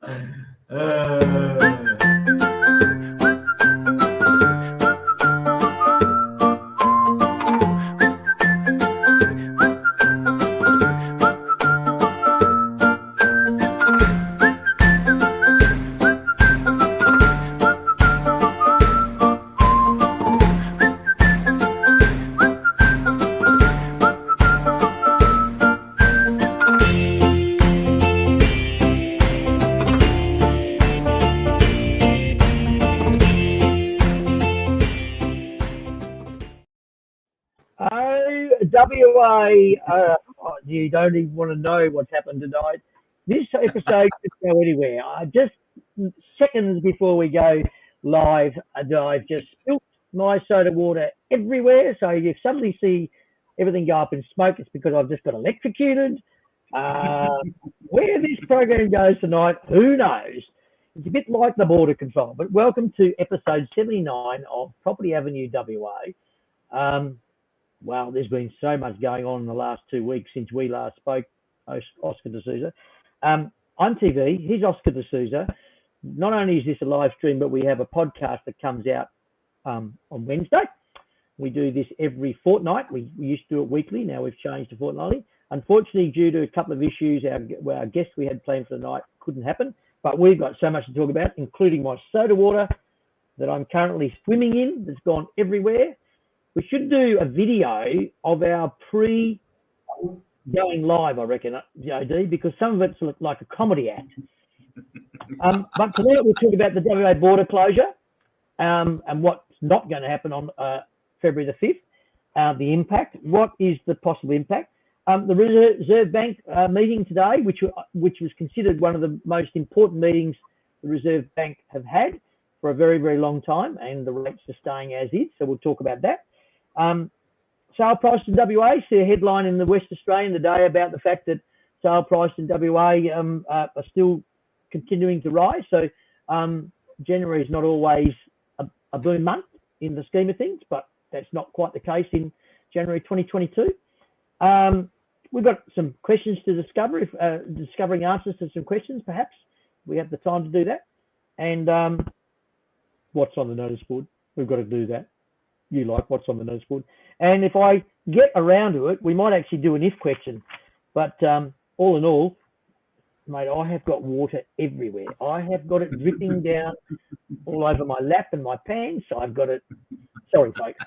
WA, you don't even want to know what's happened tonight. This episode could go anywhere. Just seconds before we go live, I've just spilt my soda water everywhere. So if suddenly see everything go up in smoke, it's because I've just got electrocuted. Where this program goes tonight, who knows? It's a bit like the border control. But welcome to episode 79 of Property Avenue WA. Wow, there's been so much going on in the last 2 weeks since we last spoke, Oscar D'Souza. I'm TV, he's Oscar D'Souza. Not only is this a live stream, but we have a podcast that comes out on Wednesday. We do this every fortnight. We used to do it weekly. Now we've changed to fortnightly. Unfortunately, due to a couple of issues, our guest we had planned for the night couldn't happen. But we've got so much to talk about, including my soda water that I'm currently swimming in that's gone everywhere. We should do a video of our going live, I reckon, JD, because some of it's like a comedy act. But tonight we'll talk about the WA border closure and what's not going to happen on February the 5th, the impact. What is the possible impact? The Reserve Bank meeting today, which was considered one of the most important meetings the Reserve Bank have had for a very, very long time, and the rates are staying as is, so we'll talk about that. Sale price in WA, see a headline in the West Australian today about the fact that sale price in WA are still continuing to rise. So January is not always a boom month in the scheme of things, but that's not quite the case in January 2022. We've got some questions to discover, discovering answers to some questions, perhaps. We have the time to do that. And what's on the notice board? We've got to do that. You like what's on the notice board. And if I get around to it, we might actually do an if question. But all in all, mate, I have got water everywhere. I have got it dripping down all over my lap and my pants. I've got it. Sorry, folks.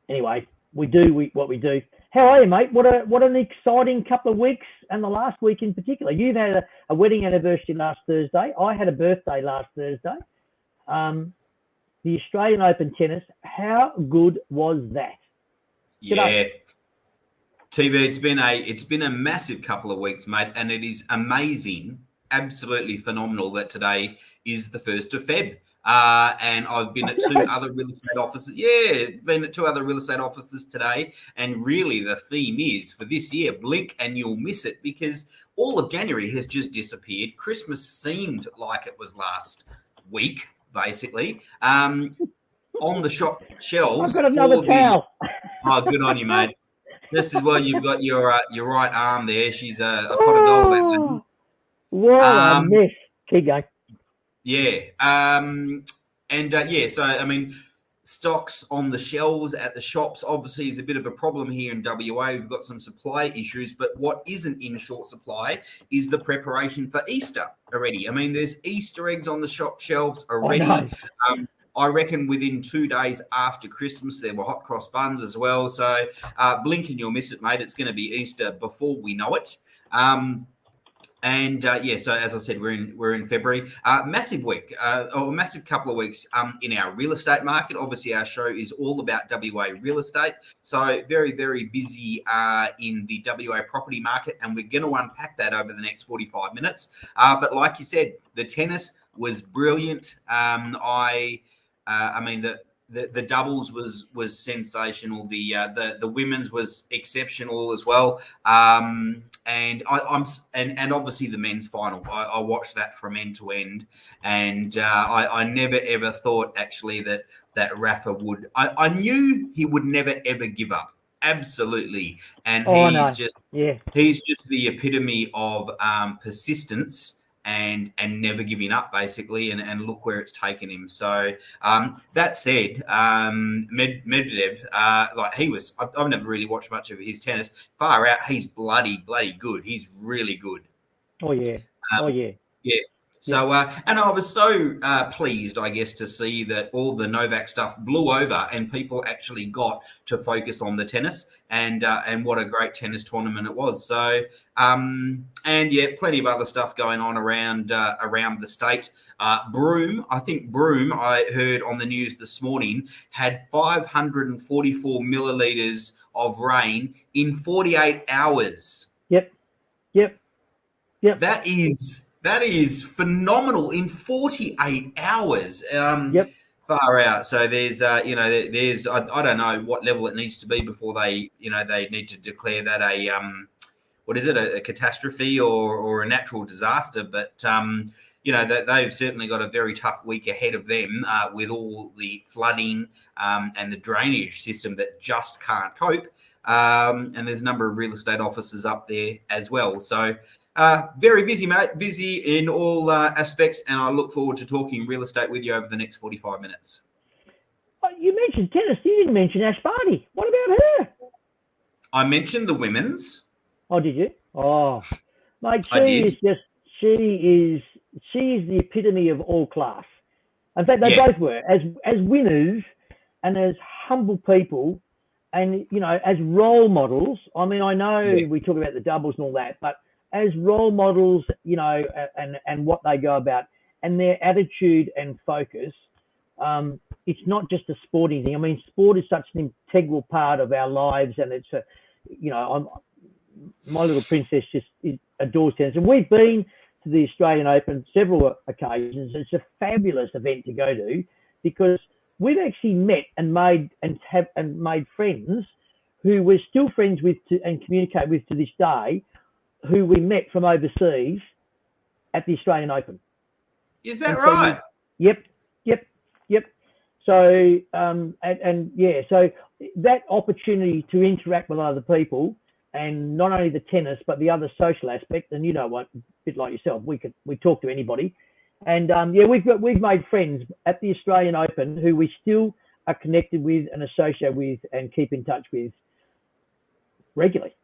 Anyway, we do what we do. How are you, mate? What an exciting couple of weeks, and the last week in particular. You've had a wedding anniversary last Thursday. I had a birthday last Thursday. The Australian Open tennis, how good was that? Yeah, TV, it's been a massive couple of weeks, mate, and it is amazing, absolutely phenomenal that today is the 1st of Feb. And I've been at two other real estate offices. Yeah, been at two other real estate offices today, and really the theme is for this year: blink and you'll miss it, because all of January has just disappeared. Christmas seemed like it was last week. Basically, on the shop shelves. I've got another towel. Oh, good on you, mate. This is why you've got your right arm there. She's a pot of gold. Oh, what a mess. Keep going. Yeah. So, I mean, stocks on the shelves at the shops obviously is a bit of a problem here in WA. We've got some supply issues, but what isn't in short supply is the preparation for Easter already. I mean, there's Easter eggs on the shop shelves already. Oh, no. I reckon within 2 days after Christmas, there were hot cross buns as well. So blink and you'll miss it, mate. It's going to be Easter before we know it. So as I said, we're in February. Massive week, or a massive couple of weeks in our real estate market. Obviously, our show is all about WA real estate. So very, very busy in the WA property market, and we're going to unpack that over the next 45 minutes. But like you said, the tennis was brilliant. I mean, the doubles was sensational. The women's was exceptional as well. And obviously the men's final. I watched that from end to end, and I never ever thought actually that Rafa would. I knew he would never ever give up. Absolutely, and he's just the epitome of persistence and never giving up, basically, and look where it's taken him. So that said, Medvedev, like he was, I've never really watched much of his tennis. Far out, he's bloody good. He's really good. Oh yeah, yeah. So, and I was so pleased, I guess, to see that all the Novak stuff blew over and people actually got to focus on the tennis and what a great tennis tournament it was. So, and yeah, plenty of other stuff going on around the state. Broome, I heard on the news this morning, had 544 millilitres of rain in 48 hours. Yep. That is phenomenal in 48 hours. Yep. Far out. So there's, I don't know what level it needs to be before they need to declare that a catastrophe or a natural disaster. But they've certainly got a very tough week ahead of them with all the flooding and the drainage system that just can't cope. And there's a number of real estate offices up there as well. So. Very busy, mate. Busy in all aspects, and I look forward to talking real estate with you over the next 45 minutes. You mentioned tennis. You didn't mention Ash Barty. What about her? I mentioned the women's. Oh, did you? Oh, mate, she is the epitome of all class. In fact, they both were as winners and as humble people, and as role models. I mean, I know we talk about the doubles and all that, but as role models, and what they go about and their attitude and focus, it's not just a sporting thing. I mean, sport is such an integral part of our lives, and it's my little princess just adores tennis, and we've been to the Australian Open several occasions. It's a fabulous event to go to because we've actually met and made friends who we're still friends with and communicate with to this day, who we met from overseas at the Australian Open. Is that right? Yep. So, so that opportunity to interact with other people, and not only the tennis, but the other social aspect, and what, a bit like yourself, we talk to anybody. And we've made friends at the Australian Open who we still are connected with and associate with and keep in touch with regularly.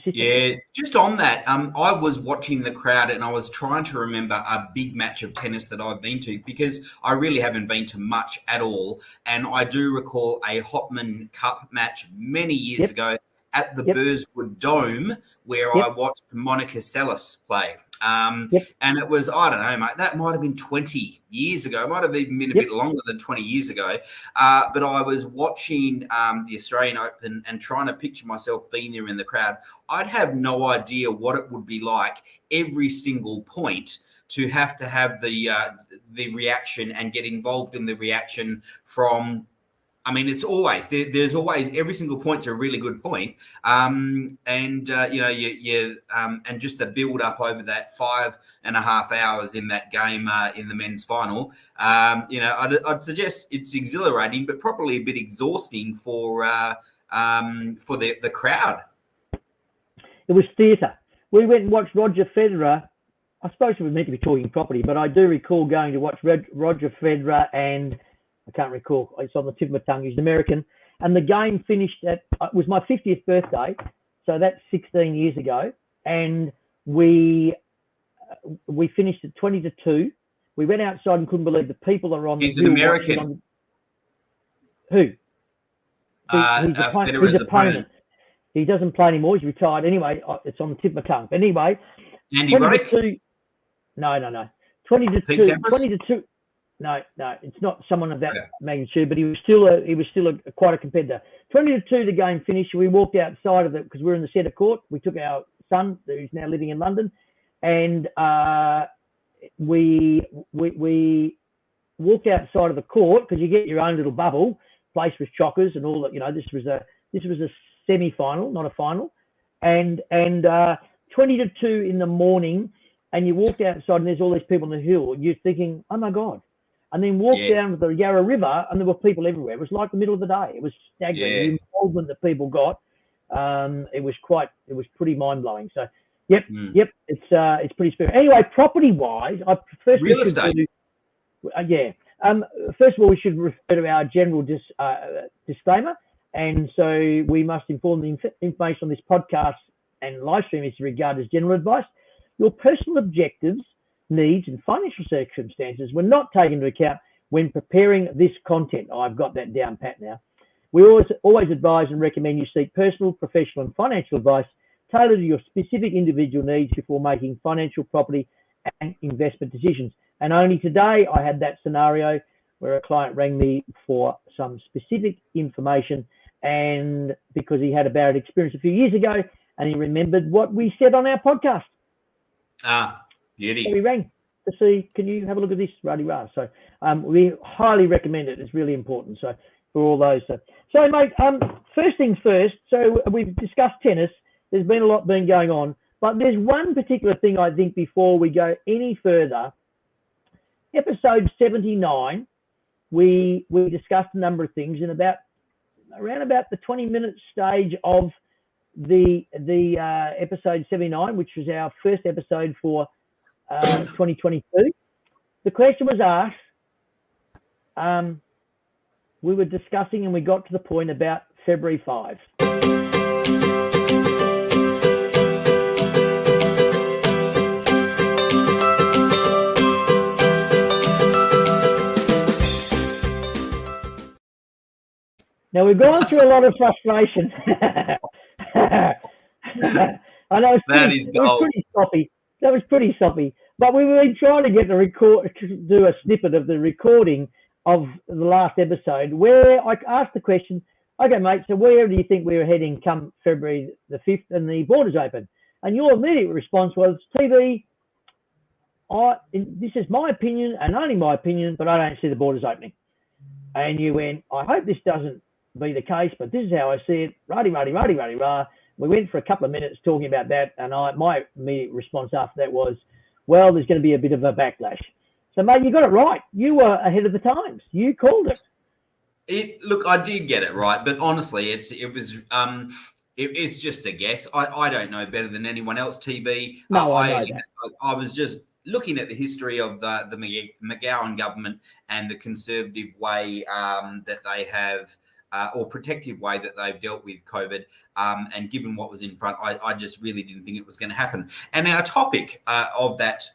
Yeah, just on that, I was watching the crowd and I was trying to remember a big match of tennis that I've been to, because I really haven't been to much at all. And I do recall a Hopman Cup match many years ago at the Burswood Dome, where I watched Monica Seles play. And it was, I don't know, mate, that might have been 20 years ago. It might have even been a bit longer than 20 years ago. But I was watching the Australian Open and trying to picture myself being there in the crowd. I'd have no idea what it would be like every single point to have the reaction and get involved in the reaction from. I mean, it's always there's always every single point's a really good point, and and just the build up over that 5.5 hours in that game in the men's final. I'd suggest it's exhilarating, but probably a bit exhausting for the crowd. It was theatre. We went and watched Roger Federer. I suppose we were meant to be talking property, but I do recall going to watch Roger Federer and. I can't recall. It's on the tip of my tongue. He's an American. And the game finished it was my 50th birthday. So that's 16 years ago. And we finished at 20-2. We went outside and couldn't believe the people that are on the He's an American. Who? Federer's opponent. He doesn't play anymore. He's retired. Anyway, it's on the tip of my tongue. But anyway, Andy Roddick? No. 20-2. No, it's not someone of that magnitude, but he was still quite a competitor. 20-2, the game finished. We walked outside of it because we were in the centre court. We took our son, who's now living in London, and we walked outside of the court because you get your own little bubble. Place was chockers and all that. This was a semi-final, not a final, and 20-2 in the morning, and you walked outside and there's all these people on the hill. You're thinking, oh my God. And then walked down to the Yarra River and there were people everywhere. It was like the middle of the day. It was staggering. The involvement that people got. It was pretty mind blowing. So Yep, yep. It's pretty spare. Anyway, property-wise, first Real we should estate. do, yeah. First of all, we should refer to our general disclaimer, and so we must inform the information on this podcast and live stream is regarded as general advice. Your personal objectives, needs, and financial circumstances were not taken into account when preparing this content. I've got that down pat now. We always advise and recommend you seek personal, professional, and financial advice tailored to your specific individual needs before making financial, property, and investment decisions. And only today I had that scenario where a client rang me for some specific information, and because he had a bad experience a few years ago and he remembered what we said on our podcast. Beauty. So we rang to see, can you have a look at this, rah-de-rah. So we highly recommend it. It's really important. So for all those. So mate, first things first. So we've discussed tennis. There's been a lot been going on, but there's one particular thing I think before we go any further. Episode 79, we discussed a number of things, and around about the 20-minute stage of the episode 79, which was our first episode for 2022. The question was asked. We were discussing, and we got to the point about February 5. Now, we've gone through a lot of frustration. I know it was pretty sloppy. That was pretty sloppy. But we were trying to get do a snippet of the recording of the last episode where I asked the question, okay, mate, so where do you think we were heading come February the 5th and the borders open? And your immediate response was, TV, this is my opinion and only my opinion, but I don't see the borders opening. And you went, I hope this doesn't be the case, but this is how I see it. Rah. We went for a couple of minutes talking about that, and my immediate response after that was, well, there's going to be a bit of a backlash. So, mate, you got it right. You were ahead of the times. You called it. Look, I did get it right, but honestly, it's just a guess. I don't know better than anyone else. TV. No, I know that. I was just looking at the history of the McGowan government and the conservative way that they have. Or protective way that they've dealt with COVID, and given what was in front, I just really didn't think it was going to happen. And our topic of that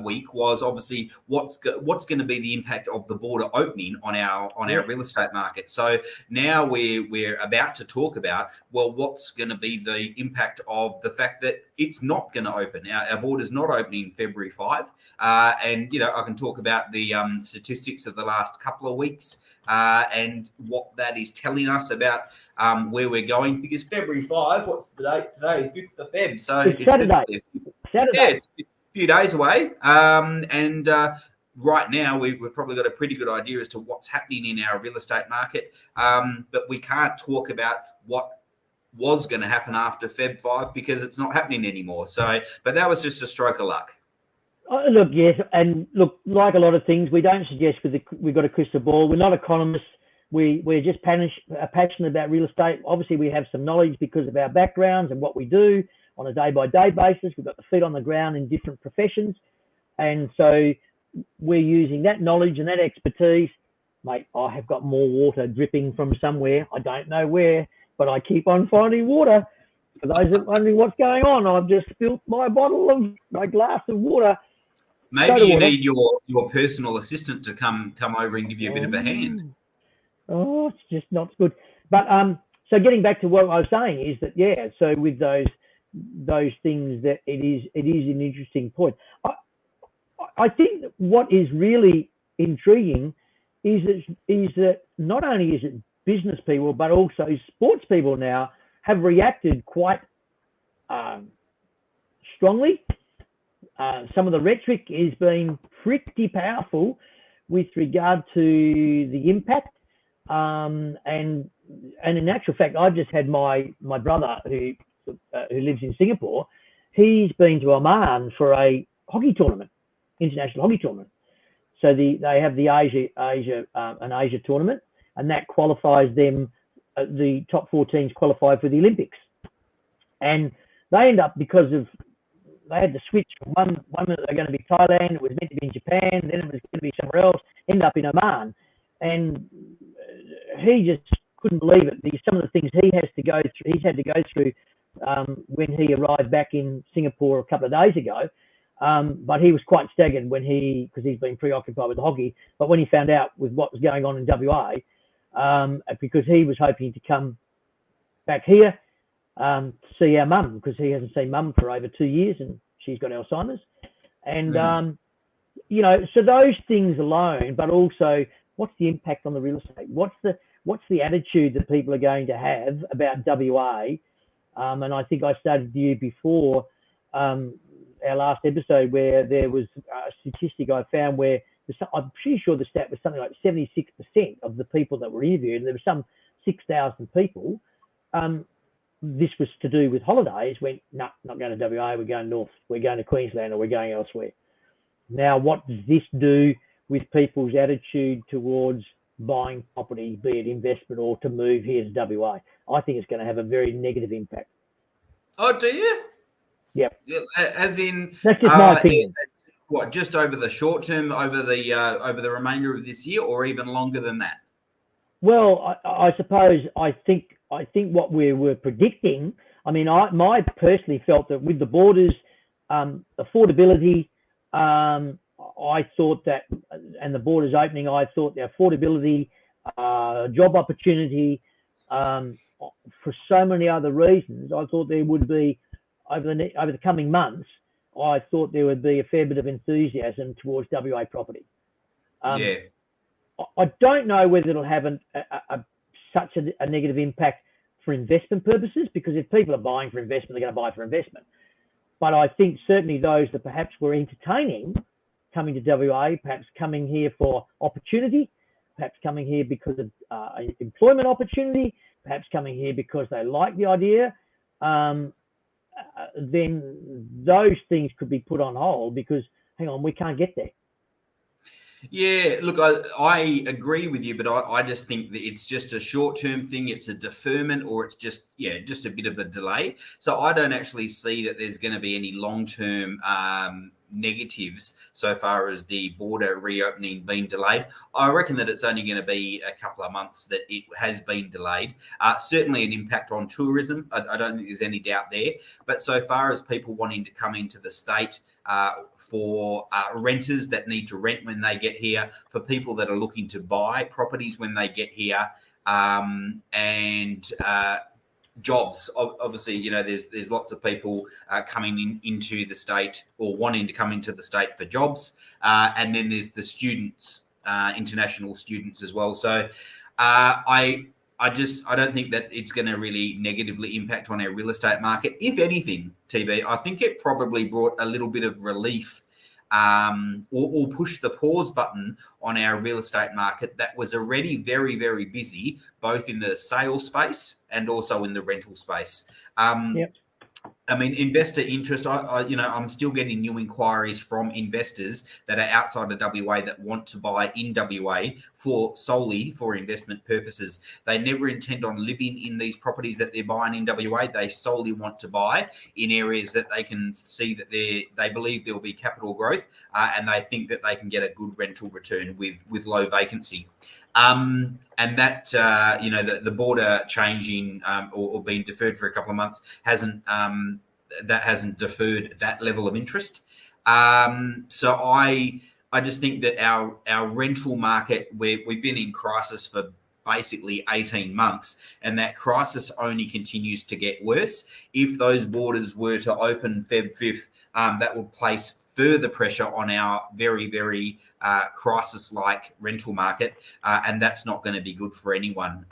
week was obviously what's going to be the impact of the border opening on our real estate market. So now we're about to talk about, well, what's going to be the impact of the fact that it's not going to open. Our border's not opening February 5. And, I can talk about the statistics of the last couple of weeks and what that is telling us about where we're going. Because February 5, what's the date today? 5th of Feb. So it's Saturday. Yeah, it's a few days away. And right now, we've probably got a pretty good idea as to what's happening in our real estate market. But we can't talk about what was going to happen after Feb 5 because it's not happening anymore. So, but that was just a stroke of luck. Look, yes, and look, like a lot of things, we don't suggest we've got a crystal ball. We're not economists. We're just passionate about real estate. Obviously, we have some knowledge because of our backgrounds and what we do on a day-by-day basis. We've got the feet on the ground in different professions. And so we're using that knowledge and that expertise. Mate, I have got more water dripping from somewhere. I don't know where, but I keep on finding water. For those that are wondering what's going on, I've just spilled my glass of water. Maybe you need your personal assistant to come over and give you a bit of a hand. Oh, it's just not good. But so getting back to what I was saying is that, yeah, so with those things, that it is an interesting point. I think that what is really intriguing is that not only is it business people, but also sports people now have reacted quite strongly. Some of the rhetoric has been pretty powerful with regard to the impact. And in actual fact, I've just had my brother who lives in Singapore. He's been to Oman for a hockey tournament, international hockey tournament. So they have the Asia tournament, and that qualifies them. The top 4 teams qualify for the Olympics, and they end up, because of they had to switch from one minute they're going to be Thailand, it was meant to be in Japan, then it was going to be somewhere else, ended up in Oman, and he just couldn't believe it. Some of the things he's had to go through when he arrived back in Singapore a couple of days ago. But he was quite staggered because he's been preoccupied with hockey. But when he found out with what was going on in WA, because he was hoping to come back here, see our mum, because he hasn't seen mum for over 2 years and she's got Alzheimer's. And, so those things alone, but also what's the impact on the real estate? What's the attitude that people are going to have about WA? And I think I stated to you before our last episode where there was a statistic I found where I'm pretty sure the stat was something like 76% of the people that were interviewed, and there were some 6,000 people. This was to do with holidays, went, no, not going to WA, we're going north, we're going to Queensland, or we're going elsewhere. Now, what does this do with people's attitude towards buying property, be it investment or to move here to WA? I think it's going to have a very negative impact. Oh, do you? Yep. As in, that's just my opinion. What, just over the short term, over the remainder of this year, or even longer than that? Well, I suppose I think what we were predicting. I mean, I personally felt that with the borders, affordability, I thought that, and the borders opening, I thought the affordability, job opportunity, for so many other reasons, I thought there would be over the coming months. I thought there would be a fair bit of enthusiasm towards WA property. I don't know whether it'll have such a negative impact for investment purposes, because if people are buying for investment, they're going to buy for investment. But I think certainly those that perhaps were entertaining coming to WA, perhaps coming here for opportunity, perhaps coming here because of employment opportunity, perhaps coming here because they like the idea, then those things could be put on hold because, hang on, we can't get there. Yeah, look, I agree with you, but I just think that it's just a short-term thing. It's a deferment, or it's just a bit of a delay. So I don't actually see that there's going to be any long-term negatives so far as the border reopening being delayed. I reckon that it's only going to be a couple of months that it has been delayed. Certainly an impact on tourism. I don't think there's any doubt there. But so far as people wanting to come into the state, for renters that need to rent when they get here, for people that are looking to buy properties when they get here, and jobs. Obviously, there's lots of people coming into the state or wanting to come into the state for jobs, and then there's the students, international students as well. So I don't think that it's going to really negatively impact on our real estate market. If anything, TB, I think it probably brought a little bit of relief, or pushed the pause button on our real estate market that was already very, very busy, both in the sales space and also in the rental space. Yep. I mean, investor interest, I'm still getting new inquiries from investors that are outside of WA that want to buy in WA solely for investment purposes. They never intend on living in these properties that they're buying in WA. They solely want to buy in areas that they can see that they believe there will be capital growth, and they think that they can get a good rental return with low vacancy. And that, the border changing or being deferred for a couple of months hasn't deferred that level of interest. So I just think that our rental market, we've been in crisis for basically 18 months, and that crisis only continues to get worse. If those borders were to open Feb 5th, that would place further pressure on our very, very crisis-like rental market, and that's not going to be good for anyone.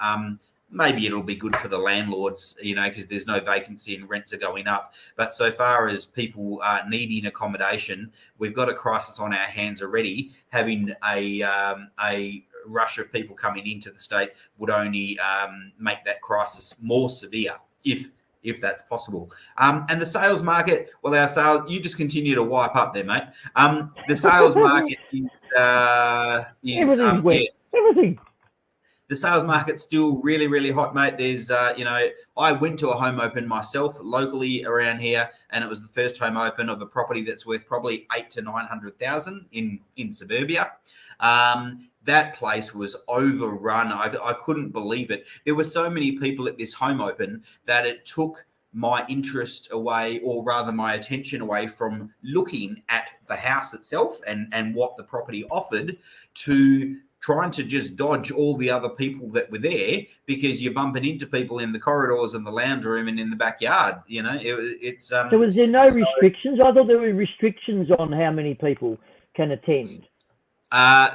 Maybe it'll be good for the landlords, because there's no vacancy and rents are going up. But so far as people needing accommodation, we've got a crisis on our hands already. Having a rush of people coming into the state would only make that crisis more severe, if that's possible. And the sales market, well, you just continue to wipe up there, mate. The sales market is everything's wet. Everything. the sales market's still really, really hot, mate. There's, I went to a home open myself locally around here, and it was the first home open of a property that's worth probably 800,000 to 900,000 in suburbia. That place was overrun. I couldn't believe it. There were so many people at this home open that it took my interest away, or rather my attention away from looking at the house itself and what the property offered, to trying to just dodge all the other people that were there, because you're bumping into people in the corridors and the lounge room and in the backyard. It's So was there no restrictions? I thought there were restrictions on how many people can attend.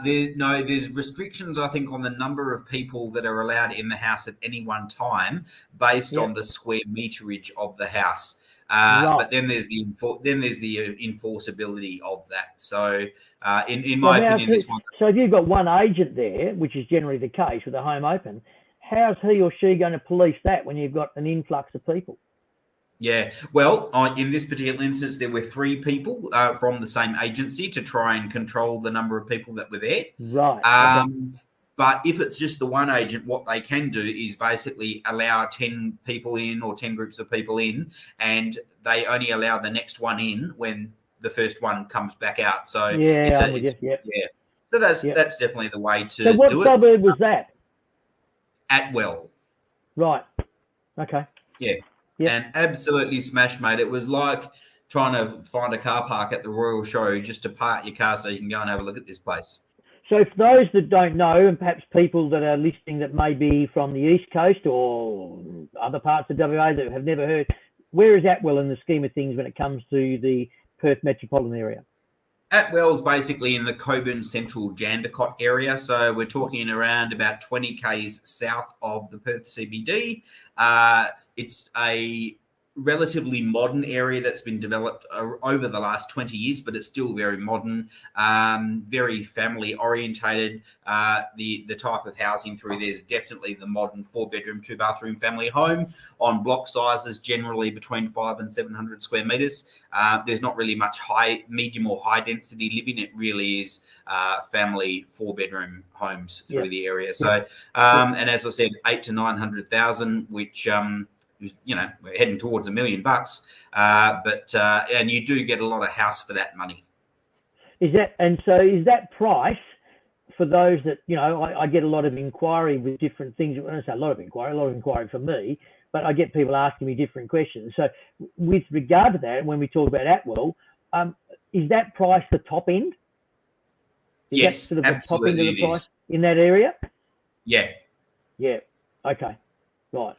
There's restrictions, I think, on the number of people that are allowed in the house at any one time, based on the square meterage of the house. Right. But then there's the enforceability of that. So, in my opinion, this one. So if you've got one agent there, which is generally the case with a home open, how's he or she going to police that when you've got an influx of people? Yeah, well, in this particular instance, there were 3 people from the same agency to try and control the number of people that were there. Right. But if it's just the one agent, what they can do is basically allow 10 people in, or 10 groups of people in, and they only allow the next one in when the first one comes back out. So So that's definitely the way to do it. So what suburb was that? Atwell. Right. Okay. Yeah. Yep. And absolutely smashed, mate. It was like trying to find a car park at the Royal Show just to park your car so you can go and have a look at this place. So for those that don't know, and perhaps people that are listening that may be from the East Coast or other parts of WA that have never heard, where is Atwell in the scheme of things when it comes to the Perth metropolitan area? Atwell's basically in the Coburn Central Jandakot area. So we're talking around about 20 k's south of the Perth CBD. It's a relatively modern area that's been developed over the last 20 years, but it's still very modern, very family orientated. The type of housing through there is definitely the modern 4-bedroom, 2-bathroom family home on block sizes, generally between 500 and 700 square meters. There's not really much medium or high density living. It really is family 4-bedroom homes through the area. So, and as I said, 800,000 to 900,000, which, we're heading towards $1 million, but and you do get a lot of house for that money. Is that price for those that, I get a lot of inquiry with different things. When I say a lot of inquiry for me, but I get people asking me different questions. So with regard to that, when we talk about Atwell, is that price the top end? Is yes, that absolutely, the top end of the price in that area? Yeah. Yeah. Okay. Right.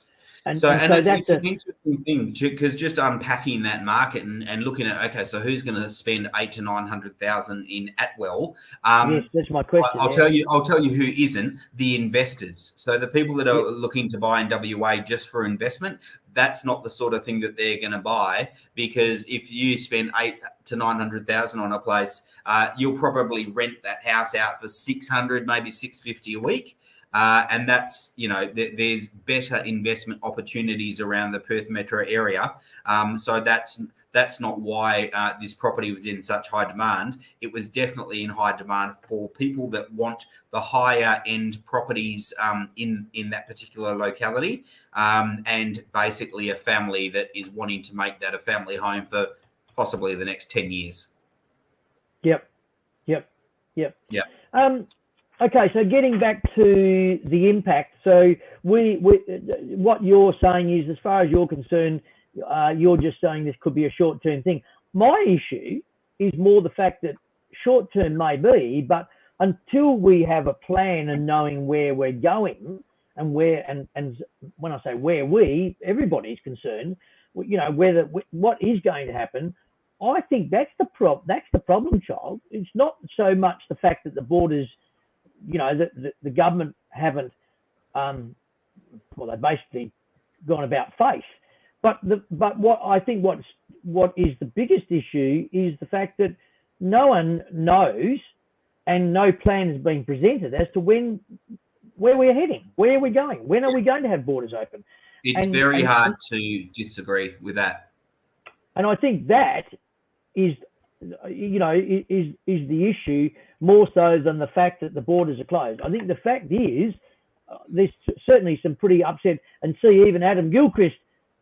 And so it's an interesting thing, because just unpacking that market and looking at, okay, so who's going to spend 800,000 to 900,000 in Atwell? Yes, that's my question. I'll tell you who isn't: the investors. So the people that are looking to buy in WA just for investment, that's not the sort of thing that they're going to buy, because if you spend 800,000 to 900,000 on a place, you'll probably rent that house out for 600, maybe 650 a week. And that's, there's better investment opportunities around the Perth metro area. So that's not why this property was in such high demand. It was definitely in high demand for people that want the higher end properties in that particular locality, and basically a family that is wanting to make that a family home for possibly the next 10 years. Yep. Okay, so getting back to the impact, so what you're saying is, as far as you're concerned, you're just saying this could be a short-term thing. My issue is more the fact that short-term may be, but until we have a plan and knowing where we're going and and when I say everybody's concerned, whether what is going to happen, I think that's the problem, child. It's not so much the fact that the borders, the government haven't, they've basically gone about face. But what I think what is the biggest issue is the fact that no one knows, and no plan has been presented as to where we're heading, where are we going, when are we going to have borders open. It's very hard to disagree with that. And I think that is the issue more so than the fact that the borders are closed. I think the fact is there's certainly some pretty upset, and see even Adam Gilchrist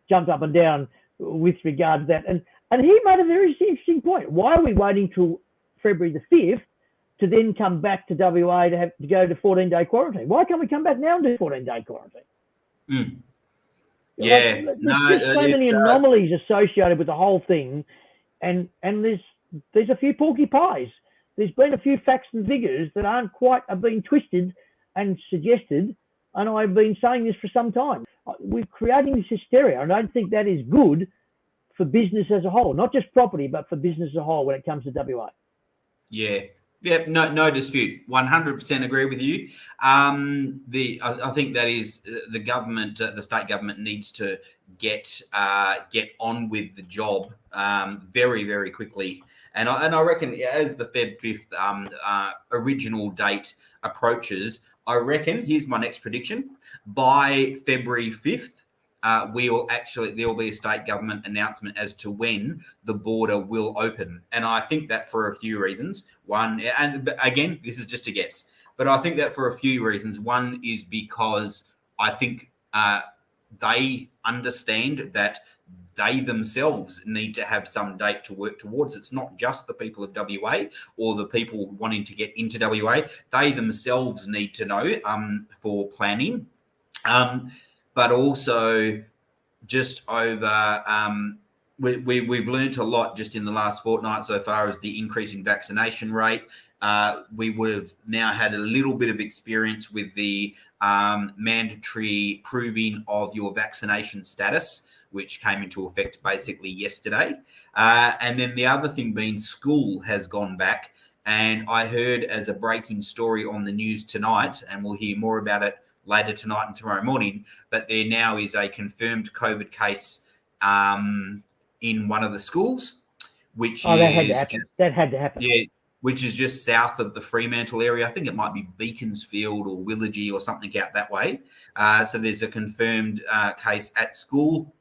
jumped up and down with regard to that. And he made a very interesting point. Why are we waiting till February the 5th to then come back to WA to go to 14-day quarantine? Why can't we come back now and do 14-day quarantine? Mm. Yeah, there's just so many anomalies associated with the whole thing, and there's a few porky pies. There's been a few facts and figures that aren't quite have been twisted and suggested, and I've been saying this for some time. We're creating this hysteria. I don't think that is good for business as a whole, not just property, but for business as a whole when it comes to WA. Yeah. Yeah, no dispute. 100% agree with you. I think that is the government, the state government needs to get on with the job very, very quickly. And I reckon as the Feb 5th original date approaches, I reckon, here's my next prediction, by February 5th, there will be a state government announcement as to when the border will open. And I think that for a few reasons. One, and again, this is just a guess, but I think that for a few reasons. One is because I think they understand that they themselves need to have some date to work towards. It's not just the people of WA or the people wanting to get into WA. They themselves need to know for planning. But also just over, we've learned a lot just in the last fortnight so far as the increasing vaccination rate. We would have now had a little bit of experience with the mandatory proving of your vaccination status, which came into effect basically yesterday. And then the other thing being school has gone back. And I heard as a breaking story on the news tonight, and we'll hear more about it later tonight and tomorrow morning, but there now is a confirmed COVID case in one of the schools, which that had to happen. That had to happen. Yeah, which is just south of the Fremantle area. I think it might be Beaconsfield or Willagee or something out that way. So there's a confirmed case at school,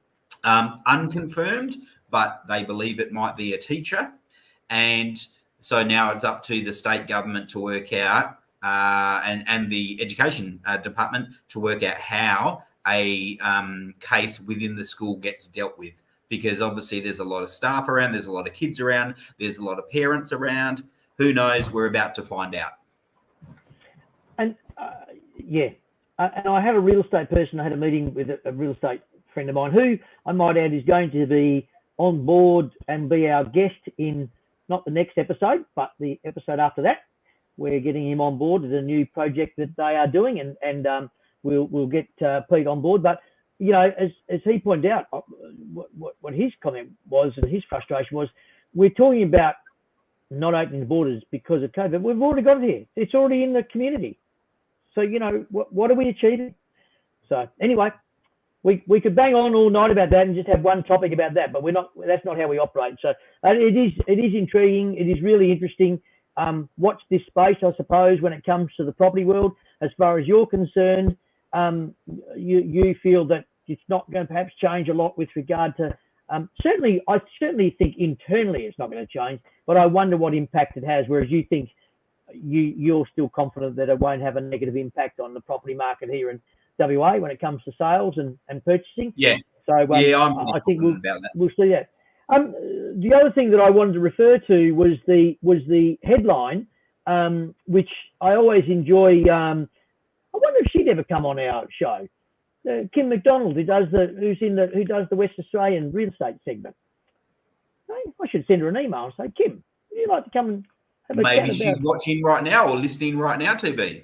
unconfirmed, but they believe it might be a teacher. And so now it's up to the state government to work out and the education department to work out how a case within the school gets dealt with, because obviously there's a lot of staff around, there's a lot of kids around, there's a lot of parents around. Who knows? We're about to find out. And and I have a real estate person. I had a meeting with a real estate friend of mine who I might add is going to be on board and be our guest in not the next episode, but the episode after that. We're getting him on board with a new project that they are doing, and we'll get Pete on board. But you know, as he pointed out, what his comment was and his frustration was, we're talking about not opening the borders because of COVID. We've already got it here. It's already in the community. So you know, what are we achieving? So anyway, we could bang on all night about that and just have one topic about that, but we're not. That's not how we operate. So it is intriguing. It is really interesting. Watch this space, I suppose, when it comes to the property world. As far as you're concerned, you feel that it's not going to perhaps change a lot with regard to. I certainly think internally it's not going to change, but I wonder what impact it has. Whereas you think you're still confident that it won't have a negative impact on the property market here in WA when it comes to sales and purchasing. Yeah. So I think we'll see that. The other thing that I wanted to refer to was the headline, which I always enjoy. I wonder if she'd ever come on our show. Kim McDonald, who does the West Australian real estate segment. I should send her an email and say, Kim, would you like to come and have a chat about? Maybe she's watching right now or listening right now, TV.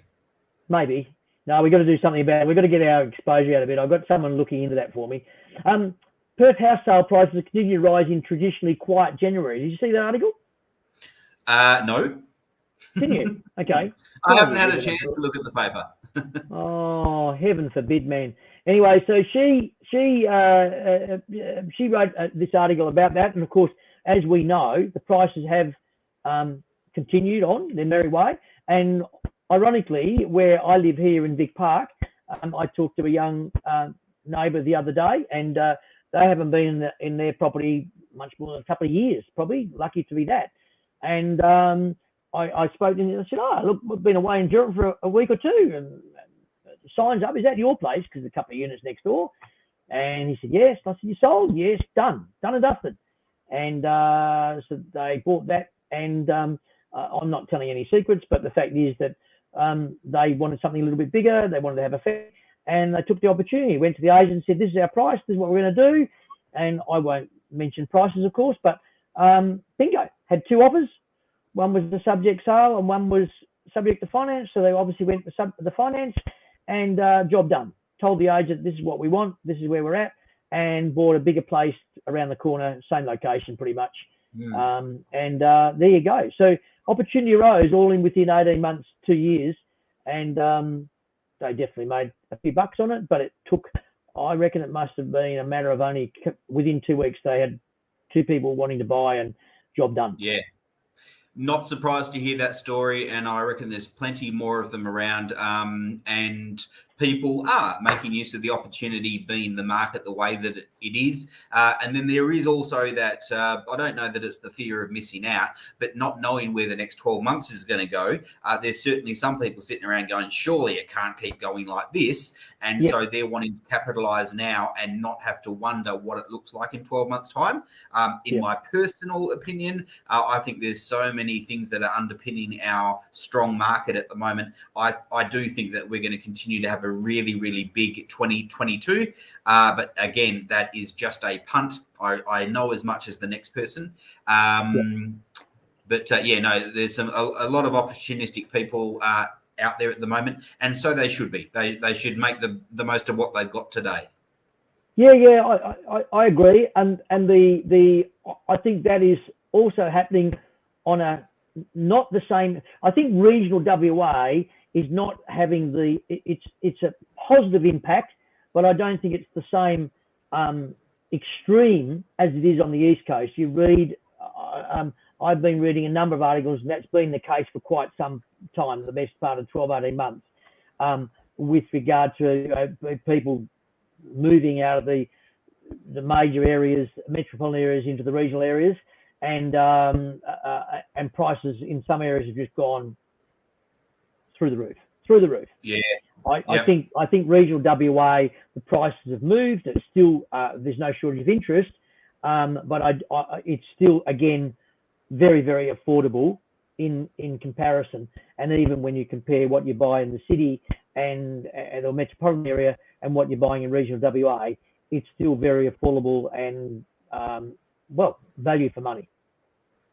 Maybe. No, we've got to do something about it. We've got to get our exposure out of it. I've got someone looking into that for me. Perth house sale prices continue to rise in traditionally quiet January. Did you see that article? No. Didn't you? Okay. I haven't had a chance to look at the paper. Oh, heaven forbid, man. Anyway, so she wrote this article about that, and of course, as we know, the prices have continued on their merry way. And ironically, where I live here in Vic Park, I talked to a young neighbour the other day, and they haven't been in their property much more than a couple of years, probably. Lucky to be that. And I spoke to him and I said, look, we've been away in Durham for a week or two. And signs up. Is that your place? Because there's a couple of units next door. And he said, yes. I said, you sold? Yes, done and dusted. And so they bought that. And I'm not telling any secrets, but the fact is that they wanted something a little bit bigger. They wanted to have a fair, and they took the opportunity. Went to the agent and said, this is our price. This is what we're going to do. And I won't mention prices, of course, but bingo, had 2 offers. One was the subject sale and one was subject to finance. So they obviously went for the finance, and job done. Told the agent, this is what we want, this is where we're at, and bought a bigger place around the corner, same location pretty much. And there you go. So opportunity arose all in within 18 months, 2 years, and they definitely made a few bucks on it, but it took, I reckon it must have been a matter of only within 2 weeks they had 2 people wanting to buy, and job done. Yeah. Not surprised to hear that story, and I reckon there's plenty more of them around, and people are making use of the opportunity, being the market the way that it is. And then there is also that, I don't know that it's the fear of missing out, but not knowing where the next 12 months is going to go. There's certainly some people sitting around going, surely it can't keep going like this. And so they're wanting to capitalise now and not have to wonder what it looks like in 12 months' time. In my personal opinion, I think there's so many things that are underpinning our strong market at the moment. I do think that we're going to continue to have a really, really big 2022. But again, that is just a punt. I know as much as the next person. But there's a lot of opportunistic people out there at the moment, and so they should be. They should make the most of what they've got today. I agree, and I think that is also happening on a not the same. I think regional WA is not having it's a positive impact, but I don't think it's the same extreme as it is on the East Coast. You read, I've been reading a number of articles, and that's been the case for quite some time, the best part of 12, 18 months, with regard to people moving out of the major areas, metropolitan areas, into the regional areas, and prices in some areas have just gone through the roof. Yeah. I think regional WA, the prices have moved. It's still there's no shortage of interest, but it's still, again, very, very affordable in comparison. And even when you compare what you buy in the city and the metropolitan area and what you're buying in regional WA, it's still very affordable and value for money.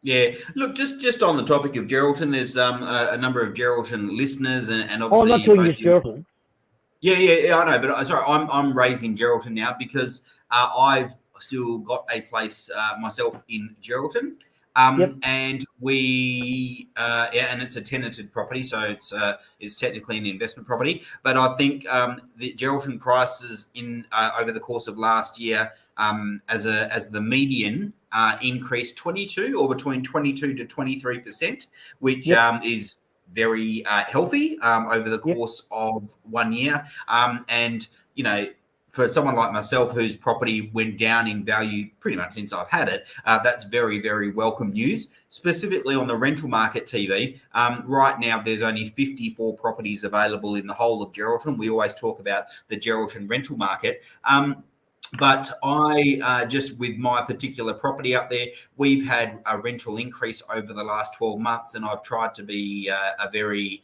Yeah, look, just on the topic of Geraldton, there's a number of Geraldton listeners, and obviously. Oh, I'm not talking just Geraldton. Yeah, I know, but sorry, I'm raising Geraldton now because I've still got a place myself in Geraldton, and we and it's a tenanted property, so it's technically an investment property. But I think the Geraldton prices in over the course of last year, as the median. Increased 22 or between 22 to 23%, which is very healthy over the course of 1 year. And, you know, for someone like myself whose property went down in value pretty much since I've had it, that's very, very welcome news. Specifically on the rental market, TV, right now there's only 54 properties available in the whole of Geraldton. We always talk about the Geraldton rental market. But I just with my particular property up there, we've had a rental increase over the last 12 months, and I've tried to be a very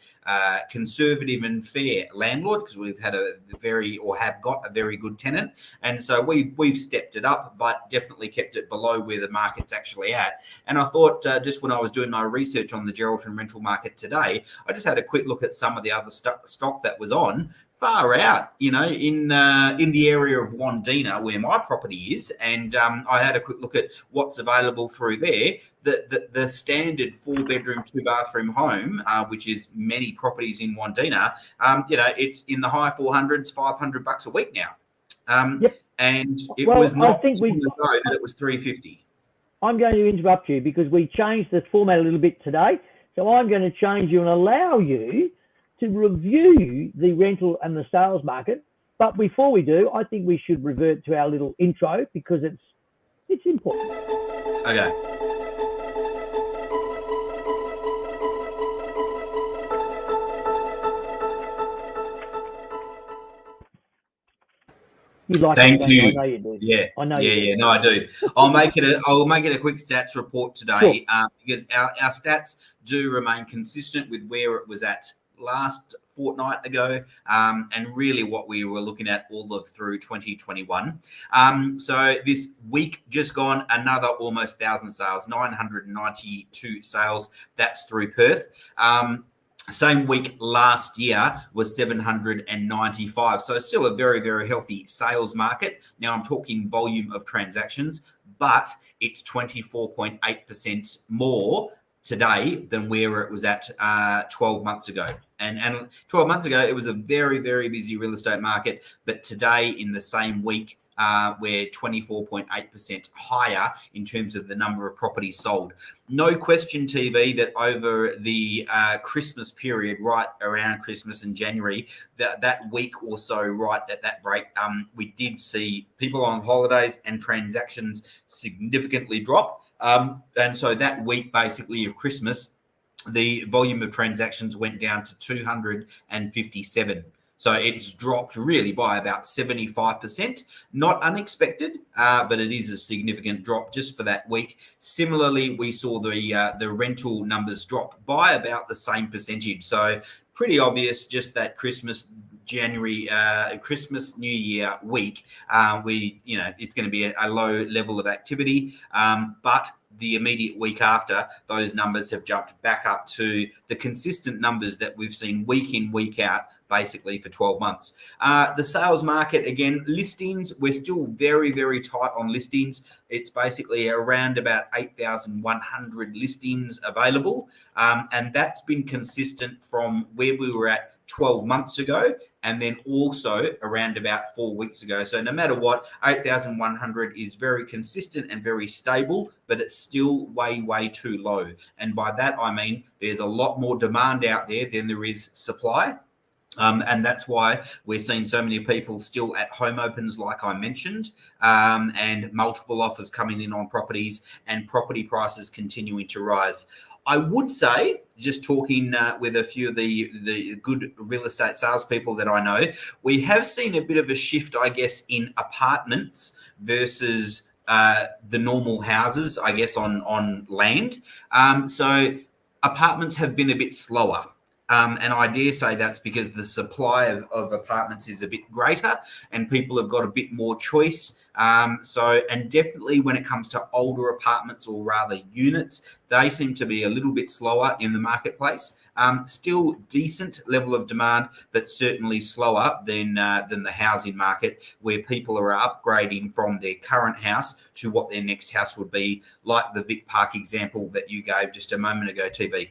conservative and fair landlord because we've had have got a very good tenant, and so we've stepped it up, but definitely kept it below where the market's actually at. And I thought just when I was doing my research on the Geraldton rental market today, I just had a quick look at some of the other stock that was on. Far out, you know, in the area of Wandina where my property is, and I had a quick look at what's available through there. The standard 4-bedroom, 2-bathroom home, which is many properties in Wandina, it's in the high 400s, $500 a week now, and it was not that it was $350. I'm going to interrupt you because we changed the format a little bit today, so I'm going to change you and allow you to review the rental and the sales market. But before we do, I think we should revert to our little intro because it's important. Okay. You like Thank that, don't you? I you. know you do. Yeah, I know yeah, you do. yeah. No, I do. I'll make it a quick stats report today, Sure. because our stats do remain consistent with where it was at last fortnight ago, and really what we were looking at all of through 2021. So this week just gone, another almost 1,000 sales, 992 sales. That's through Perth. Same week last year was 795. So it's still a very, very healthy sales market. Now I'm talking volume of transactions, but it's 24.8% more today than where it was at 12 months ago. And 12 months ago, it was a very, very busy real estate market. But today, in the same week, we're 24.8% higher in terms of the number of properties sold. No question, TV, that over the Christmas period, right around Christmas and January, that week or so, right at that break, we did see people on holidays and transactions significantly drop. And so that week, basically, of Christmas, the volume of transactions went down to 257. So it's dropped really by about 75%. Not unexpected, but it is a significant drop just for that week. Similarly, we saw the rental numbers drop by about the same percentage. So pretty obvious, just that Christmas, January, Christmas, New Year week, it's going to be a low level of activity, but the immediate week after, those numbers have jumped back up to the consistent numbers that we've seen week in, week out, basically for 12 months. The sales market, again, listings, we're still very, very tight on listings. It's basically around about 8,100 listings available. And that's been consistent from where we were at 12 months ago, and then also around about 4 weeks ago. So no matter what, 8,100 is very consistent and very stable, but it's still way, way too low. And by that, I mean, there's a lot more demand out there than there is supply. And that's why we're seeing so many people still at home opens, like I mentioned, and multiple offers coming in on properties and property prices continuing to rise. I would say, just talking with a few of the good real estate salespeople that I know, we have seen a bit of a shift, I guess, in apartments versus the normal houses, I guess, on land. So apartments have been a bit slower. And I dare say that's because the supply of apartments is a bit greater and people have got a bit more choice. And definitely when it comes to older apartments, or rather units, they seem to be a little bit slower in the marketplace. Still decent level of demand, but certainly slower than the housing market, where people are upgrading from their current house to what their next house would be, like the Vic Park example that you gave just a moment ago, TV.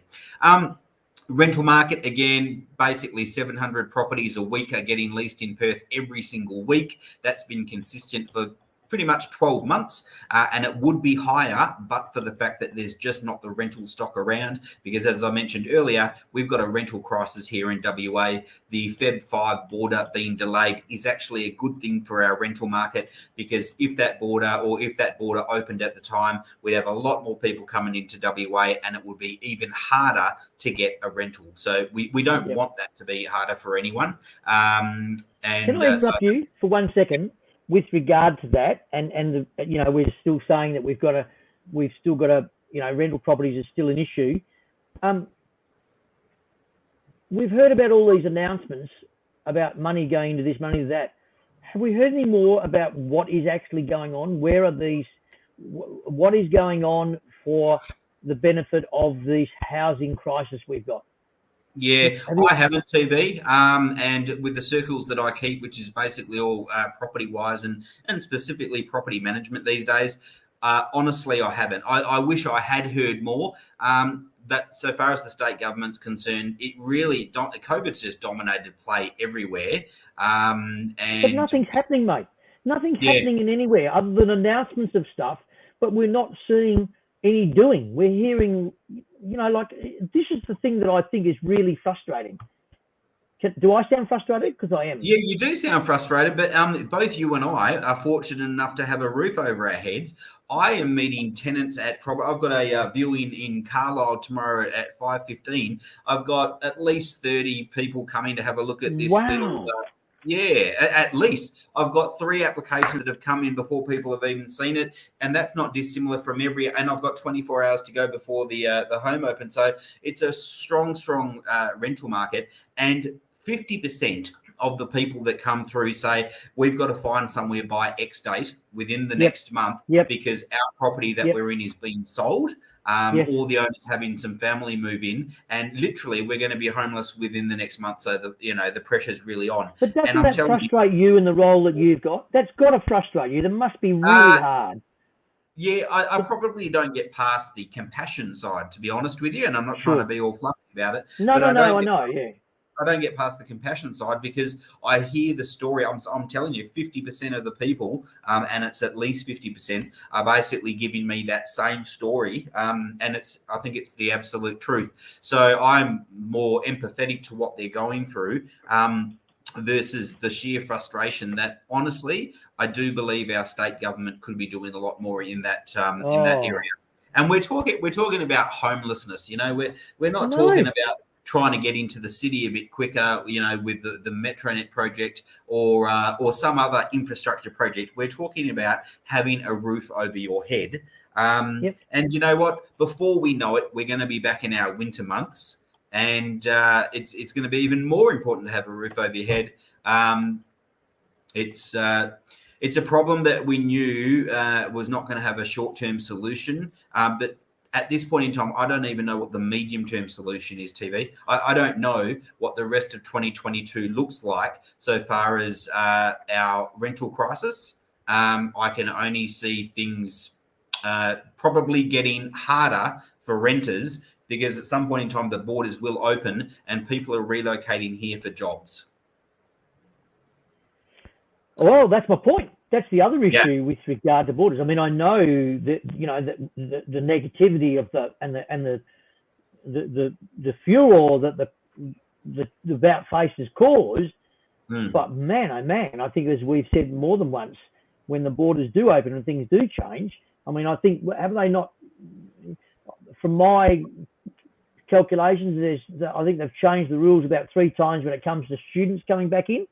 Rental market, again, basically 700 properties a week are getting leased in Perth every single week. That's been consistent for pretty much 12 months, and it would be higher, but for the fact that there's just not the rental stock around, because as I mentioned earlier, we've got a rental crisis here in WA. The Feb 5 border being delayed is actually a good thing for our rental market, because if that border opened at the time, we'd have a lot more people coming into WA, and it would be even harder to get a rental. So we don't want that to be harder for anyone. Can I interrupt you for 1 second? With regard to that, and we're still saying that we've still got a rental properties is still an issue. We've heard about all these announcements about money going to this, money to that. Have we heard any more about what is actually going on? Where are these? What is going on for the benefit of this housing crisis we've got? Yeah, I haven't, TV, and with the circles that I keep, which is basically all property-wise and specifically property management these days, honestly, I haven't. I wish I had heard more, but so far as the state government's concerned, it really COVID's just dominated play everywhere. But nothing's happening, mate. Nothing's happening in anywhere other than announcements of stuff, but we're not seeing any doing. We're hearing, this is the thing that I think is really frustrating. Do I sound frustrated? Because I am. Yeah, you do sound frustrated, but both you and I are fortunate enough to have a roof over our heads. I am meeting tenants at I've got a viewing in Carlisle tomorrow at 5:15. I've got at least 30 people coming to have a look at this little Yeah, at least. I've got 3 applications that have come in before people have even seen it, and that's not dissimilar from every. And I've got 24 hours to go before the home open. So it's a strong rental market, and 50% of the people that come through say we've got to find somewhere by X date within the next month because our property that we're in is being sold. All the owners having some family move in, and literally we're going to be homeless within the next month. So the pressure's really on. But doesn't that frustrate you in the role that you've got? That's got to frustrate you. That must be really hard. Yeah, I probably don't get past the compassion side, to be honest with you, and I'm not trying to be all fluffy about it. No, I know. Yeah. I don't get past the compassion side because I hear the story. I'm telling you, 50% of the people, and it's at least 50%, are basically giving me that same story, and I think it's the absolute truth. So I'm more empathetic to what they're going through. Versus the sheer frustration that, honestly, I do believe our state government could be doing a lot more in that area. And we're talking about homelessness. We're not talking about trying to get into the city a bit quicker, with the Metronet project or some other infrastructure project. We're talking about having a roof over your head. And you know what? Before we know it, we're going to be back in our winter months. And it's going to be even more important to have a roof over your head. It's a problem that we knew was not going to have a short-term solution. But at this point in time, I don't even know what the medium-term solution is, TV. I don't know what the rest of 2022 looks like so far as our rental crisis. I can only see things probably getting harder for renters, because at some point in time, the borders will open and people are relocating here for jobs. Well, that's my point. That's the other issue with regard to borders. I mean, I know that the negativity of the furor that the about face has caused. But man, oh man, I think, as we've said more than once, when the borders do open and things do change, I mean, I think, have they not? From my calculations, I think they've changed the rules about 3 times when it comes to students coming back in.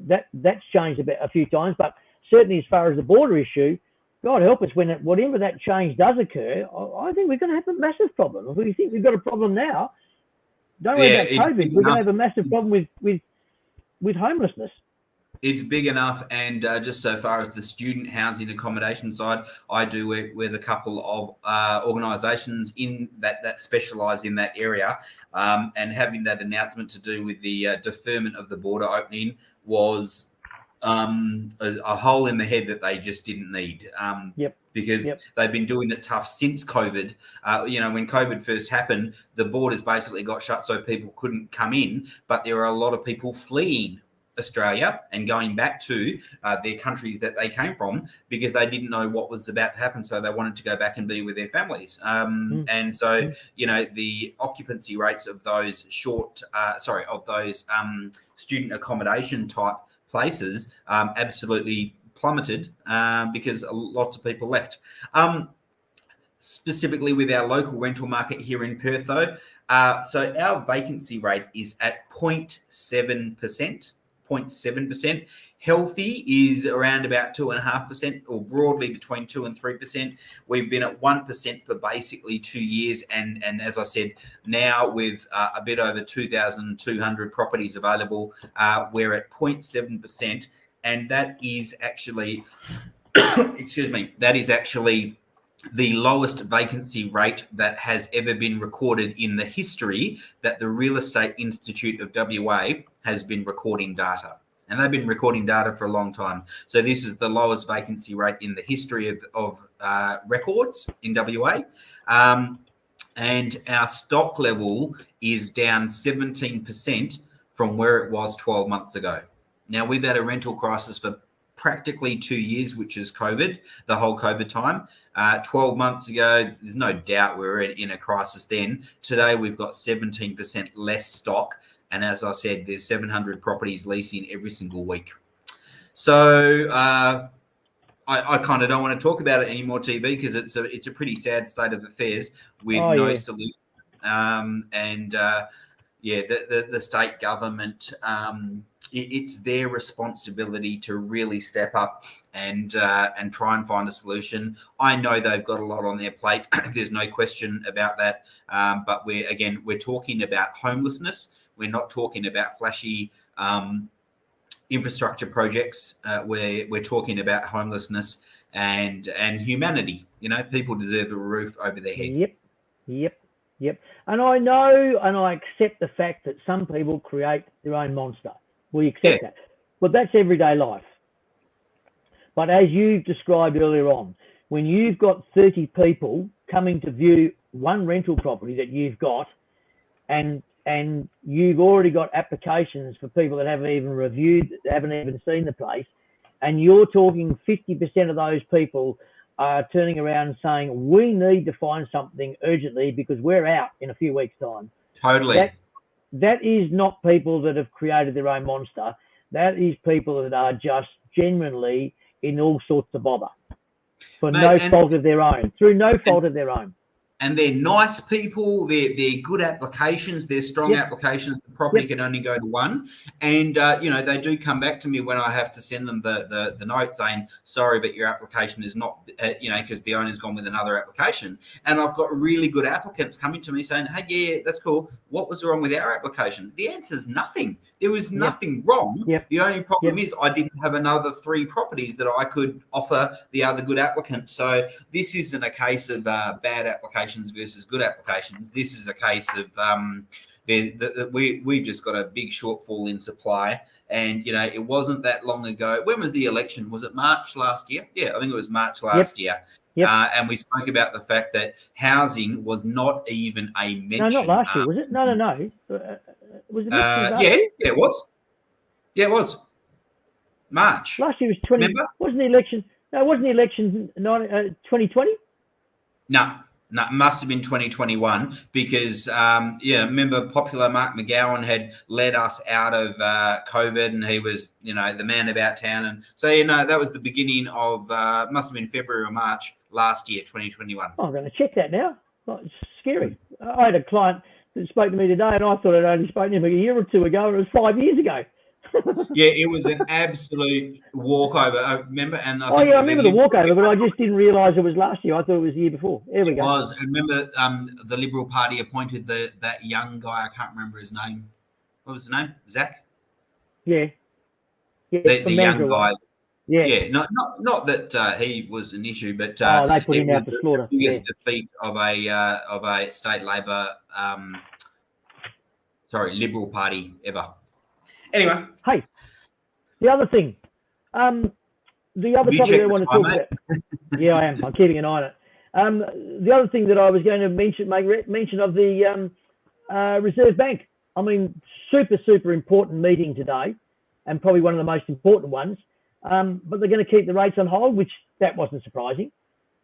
That's changed a few times, but certainly as far as the border issue, God help us, whenever that change does occur, I think we're going to have a massive problem. If we think we've got a problem now, don't worry about COVID. We're going to have a massive problem with homelessness. It's big enough, and just so far as the student housing accommodation side, I do work with a couple of organisations in that specialise in that area, and having that announcement to do with the deferment of the border opening was a hole in the head that they just didn't need. Because they've been doing it tough since COVID. When COVID first happened, the borders basically got shut so people couldn't come in, but there are a lot of people fleeing Australia and going back to their countries that they came from because they didn't know what was about to happen, so they wanted to go back and be with their families. And so, the occupancy rates of those student accommodation type places absolutely plummeted because lots of people left. Specifically with our local rental market here in Perth, though, so our vacancy rate is at 0.7%. 0.7%. Healthy is around about 2.5%, or broadly between 2 and 3%. We've been at 1% for basically 2 years, and as I said, now with a bit over 2,200 properties available, we're at 0.7%, and that is actually, that is actually the lowest vacancy rate that has ever been recorded in the history that the Real Estate Institute of WA has been recording data. And they've been recording data for a long time. So this is the lowest vacancy rate in the history of records in WA. And our stock level is down 17% from where it was 12 months ago. Now, we've had a rental crisis for practically 2 years, which is COVID, the whole COVID time. 12 months ago, there's no doubt we were in a crisis then. Today, we've got 17% less stock. And as I said, there's 700 properties leasing every single week. So I kind of don't want to talk about it anymore, TV, because it's a pretty sad state of affairs with no solution. the state government, it's their responsibility to really step up and try and find a solution. I know they've got a lot on their plate. There's no question about that. But we're talking about homelessness. We're not talking about flashy infrastructure projects. We're talking about homelessness and humanity. People deserve a roof over their head. Yep. And I know and I accept the fact that some people create their own monster. We accept that. But that's everyday life. But as you described earlier on, when you've got 30 people coming to view one rental property that you've got, and you've already got applications for people that haven't even reviewed, haven't even seen the place, and you're talking 50% of those people are turning around and saying, we need to find something urgently because we're out in a few weeks' time. Totally. That is not people that have created their own monster. That is people that are just genuinely in all sorts of bother through no fault of their own. And they're nice people. They're good applications. They're strong applications. The property can only go to one. And, they do come back to me when I have to send them the note saying, sorry, but your application is not, because the owner's gone with another application. And I've got really good applicants coming to me saying, hey, yeah, that's cool. What was wrong with our application? The answer is nothing. There was nothing wrong. The only problem is I didn't have another 3 properties that I could offer the other good applicants. So this isn't a case of bad applications versus good applications. This is a case of we've just got a big shortfall in supply. And, it wasn't that long ago. When was the election? Was it March last year? Yeah, I think it was March last year. And we spoke about the fact that housing was not even a mention. No, not last year, was it? No. Was it it was. Yeah, it was. March. Last year was 20. Remember? Wasn't the election 2020? No, it must have been 2021 because, remember popular Mark McGowan had led us out of COVID and he was, the man about town. And so, that was the beginning of, must have been February or March last year, 2021. I'm going to check that now. It's scary. I had a client that spoke to me today and I thought I'd only spoken to him a year or two ago and it was 5 years ago. Yeah, it was an absolute walkover. I remember, and I remember the walkover, but I just didn't realise it was last year. I thought it was the year before. There we go. It was. I remember the Liberal Party appointed that young guy. I can't remember his name. What was his name? Zach. Yeah. The young guy. Yeah. Not that he was an issue, but they put him out to slaughter. The biggest defeat of a state Labor, Liberal Party ever. Anyway. Hey, the other thing, the other topic I want to talk about. Yeah, I am. I'm keeping an eye on it. The other thing that I was going to make mention of the Reserve Bank. I mean, super important meeting today, and probably one of the most important ones. But they're going to keep the rates on hold, which that wasn't surprising.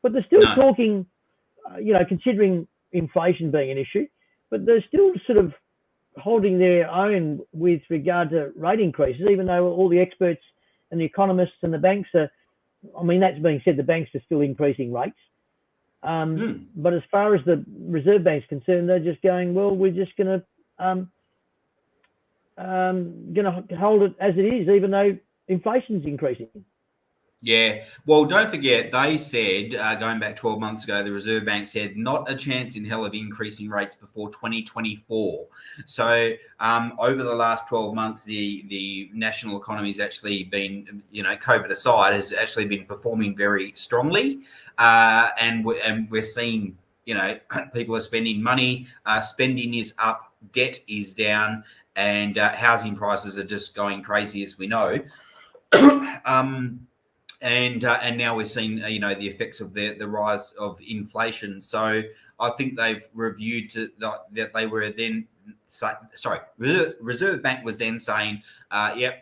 But they're still talking, considering inflation being an issue, but they're still sort of holding their own with regard to rate increases, even though all the experts and the economists and the banks are, that's being said, the banks are still increasing rates. But as far as the Reserve Bank's concerned, they're just going, well, we're just going to hold it as it is, even though inflation's increasing. Yeah. Well, don't forget, they said, going back 12 months ago, the Reserve Bank said not a chance in hell of increasing rates before 2024. So over the last 12 months, the national economy has actually been, COVID aside, has actually been performing very strongly. And we're seeing, people are spending money, spending is up, debt is down, and housing prices are just going crazy, as we know. And now we're seeing, the effects of the rise of inflation. So I think they've reviewed that they were then, Reserve Bank was then saying,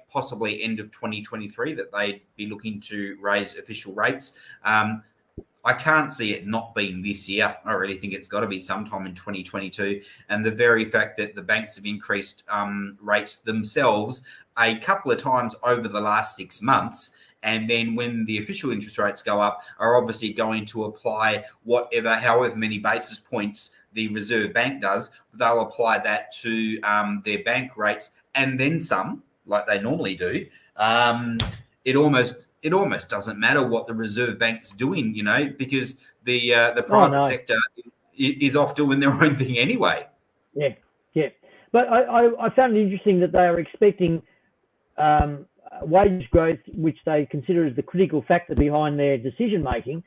possibly end of 2023 that they'd be looking to raise official rates. I can't see it not being this year. I really think it's got to be sometime in 2022. And the very fact that the banks have increased rates themselves a couple of times over the last 6 months, and then when the official interest rates go up, are obviously going to apply however many basis points the Reserve Bank does. They'll apply that to their bank rates and then some, like they normally do. It almost doesn't matter what the Reserve Bank's doing, because the private sector is off doing their own thing anyway. Yeah. But I found it interesting that they are expecting wage growth, which they consider as the critical factor behind their decision making.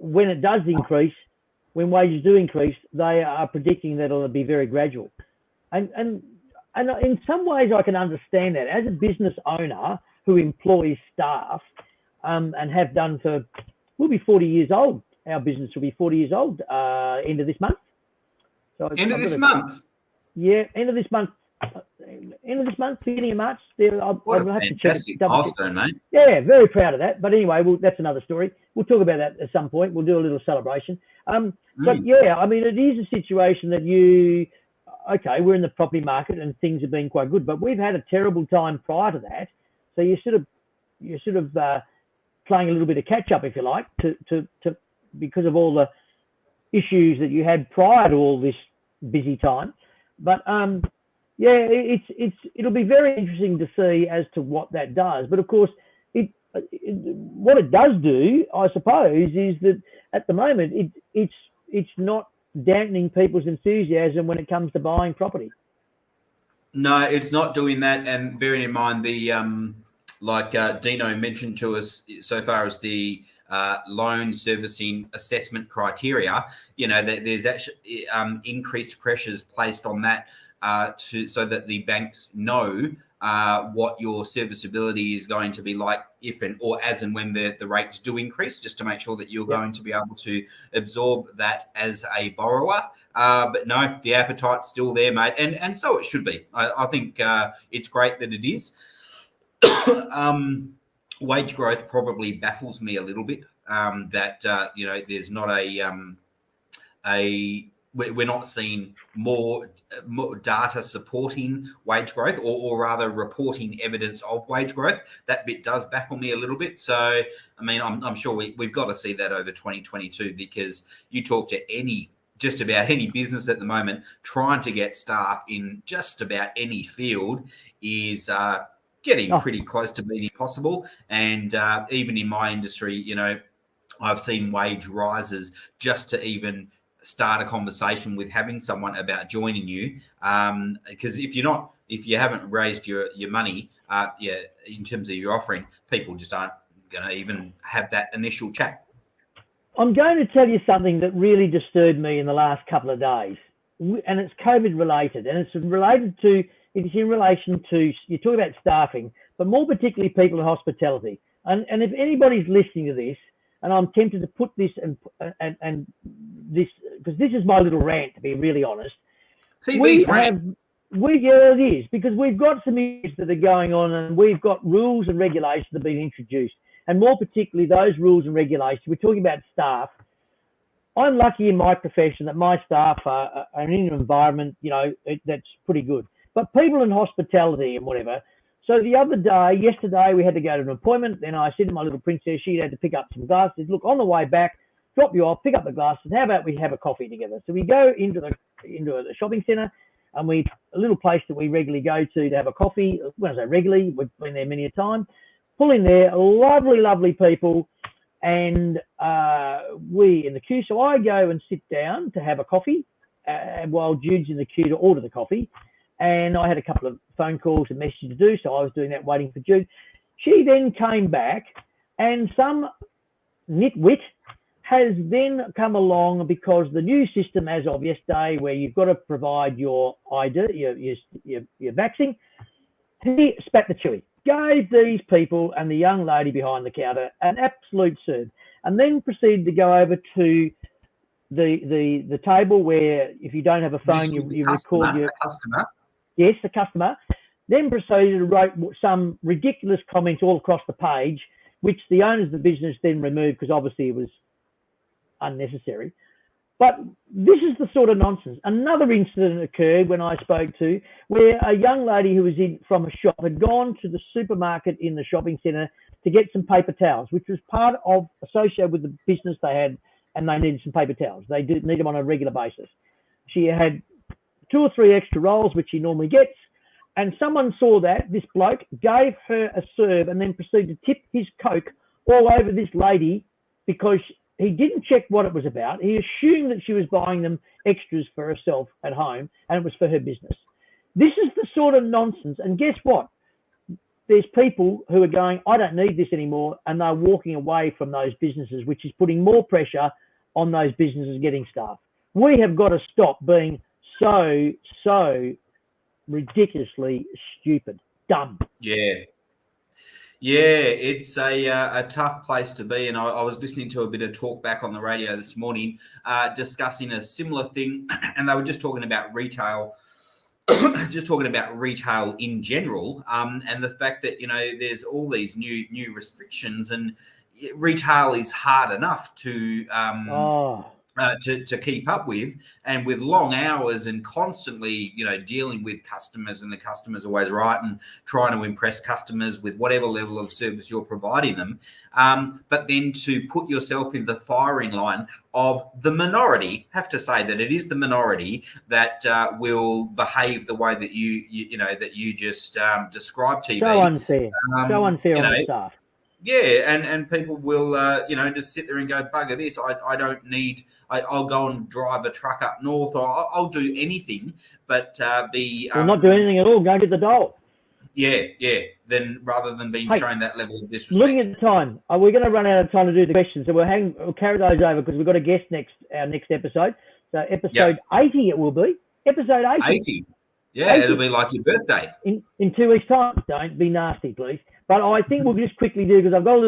When it does increase, when wages do increase, they are predicting that it'll be very gradual. And in some ways, I can understand that. As a business owner who employs staff and have done we'll be 40 years old. Our business will be 40 years old end of this month. So end of this month? Yeah, end of this month. Beginning of March. What a fantastic milestone, mate. Yeah, very proud of that. But anyway, that's another story. We'll talk about that at some point. We'll do a little celebration. But yeah, I mean, it is a situation that we're in the property market and things have been quite good, but we've had a terrible time prior to that. So you're sort of playing a little bit of catch up, if you like, to because of all the issues that you had prior to all this busy time. But yeah, it'll be very interesting to see as to what that does. But of course, what it does do, I suppose, is that at the moment it's not dampening people's enthusiasm when it comes to buying property. No, it's not doing that. And bearing in mind like Dino mentioned to us, so far as the loan servicing assessment criteria, that there's actually increased pressures placed on that so that the banks know what your serviceability is going to be like if or as and when the rates do increase, just to make sure that you're going to be able to absorb that as a borrower. But no, the appetite's still there, mate, and so it should be. I think it's great that it is. Wage growth probably baffles me a little bit. That there's not we're not seeing more data supporting wage growth, or rather reporting evidence of wage growth. That bit does baffle me a little bit. So, I mean, I'm sure we've got to see that over 2022, because you talk to just about any business at the moment, trying to get staff in just about any field is getting pretty close to being impossible. And even in my industry, I've seen wage rises just to even start a conversation with having someone about joining you, because if you haven't raised your money, in terms of your offering, people just aren't going to even have that initial chat. I'm going to tell you something that really disturbed me in the last couple of days, and it's COVID related, and it's in relation to, you talk about staffing, but more particularly people in hospitality. And if anybody's listening to this, and I'm tempted to put this and this, because this is my little rant, to be really honest. It is, because we've got some issues that are going on, and we've got rules and regulations that have been introduced, and more particularly those rules and regulations. We're talking about staff. I'm lucky in my profession that my staff are in an environment, that's pretty good. But people in hospitality and whatever. So yesterday, we had to go to an appointment. Then I said to my little princess, she had to pick up some glasses. Look, on the way back, drop you off, pick up the glasses. How about we have a coffee together? So we go into the shopping centre, and a little place that we regularly go to have a coffee. When I say regularly, we've been there many a time. Pull in there, lovely, lovely people, and we in the queue. So I go and sit down to have a coffee while Jude's in the queue to order the coffee. And I had a couple of phone calls and messages to do, so I was doing that, waiting for Jude. She then came back, and some nitwit has then come along, because the new system as of yesterday, where you've got to provide your ID, your vaccine, he spat the chewy, gave these people and the young lady behind the counter an absolute serve, and then proceeded to go over to the table where, if you don't have a phone, you record your customer. Yes, the customer. Then proceeded to write some ridiculous comments all across the page, which the owners of the business then removed, because obviously it was unnecessary. But this is the sort of nonsense. Another incident occurred when I spoke to where a young lady who was from a shop had gone to the supermarket in the shopping centre to get some paper towels, which was part of associated with the business they had, and they needed some paper towels. They did need them on a regular basis. She had 2 or 3 extra rolls, which she normally gets, and someone saw that, this bloke, gave her a serve and then proceeded to tip his Coke all over this lady because he didn't check what it was about. He assumed that she was buying them extras for herself at home, and it was for her business. This is the sort of nonsense. And guess what? There's people who are going, I don't need this anymore, and they're walking away from those businesses, which is putting more pressure on those businesses getting staff. We have got to stop being so ridiculously stupid, dumb. Yeah. It's a tough place to be, and I was listening to a bit of talk back on the radio this morning, discussing a similar thing, and they were just talking about retail, in general, and the fact that there's all these new restrictions, and retail is hard enough to keep up with, and with long hours and constantly, dealing with customers, and the customer's always right, and trying to impress customers with whatever level of service you're providing them. But then to put yourself in the firing line of the minority, have to say that it is the minority that will behave the way that you just described, TV. So unfair. So unfair on the staff. Yeah, and people will, just sit there and go, bugger this. I don't need. I'll go and drive a truck up north, or I'll do anything, but be. We'll not do anything at all. Go get the dole. Yeah. Then rather than being shown that level of disrespect. Looking at the time, we're going to run out of time to do the questions, so we'll carry those over because we've got a guest our next episode. So episode 80 it will be. Episode 80. 80. Yeah, 80. It'll be like your birthday. In 2 weeks' time. Don't be nasty, please. But I think we'll just quickly do, because I've got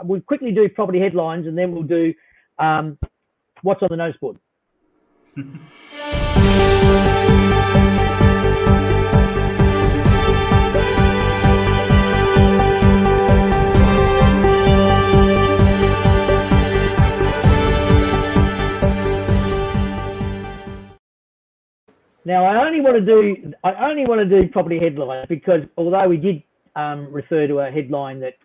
we'll quickly do property headlines, and then we'll do what's on the notice board. Now, I only want to do property headlines because although we did refer to a headline that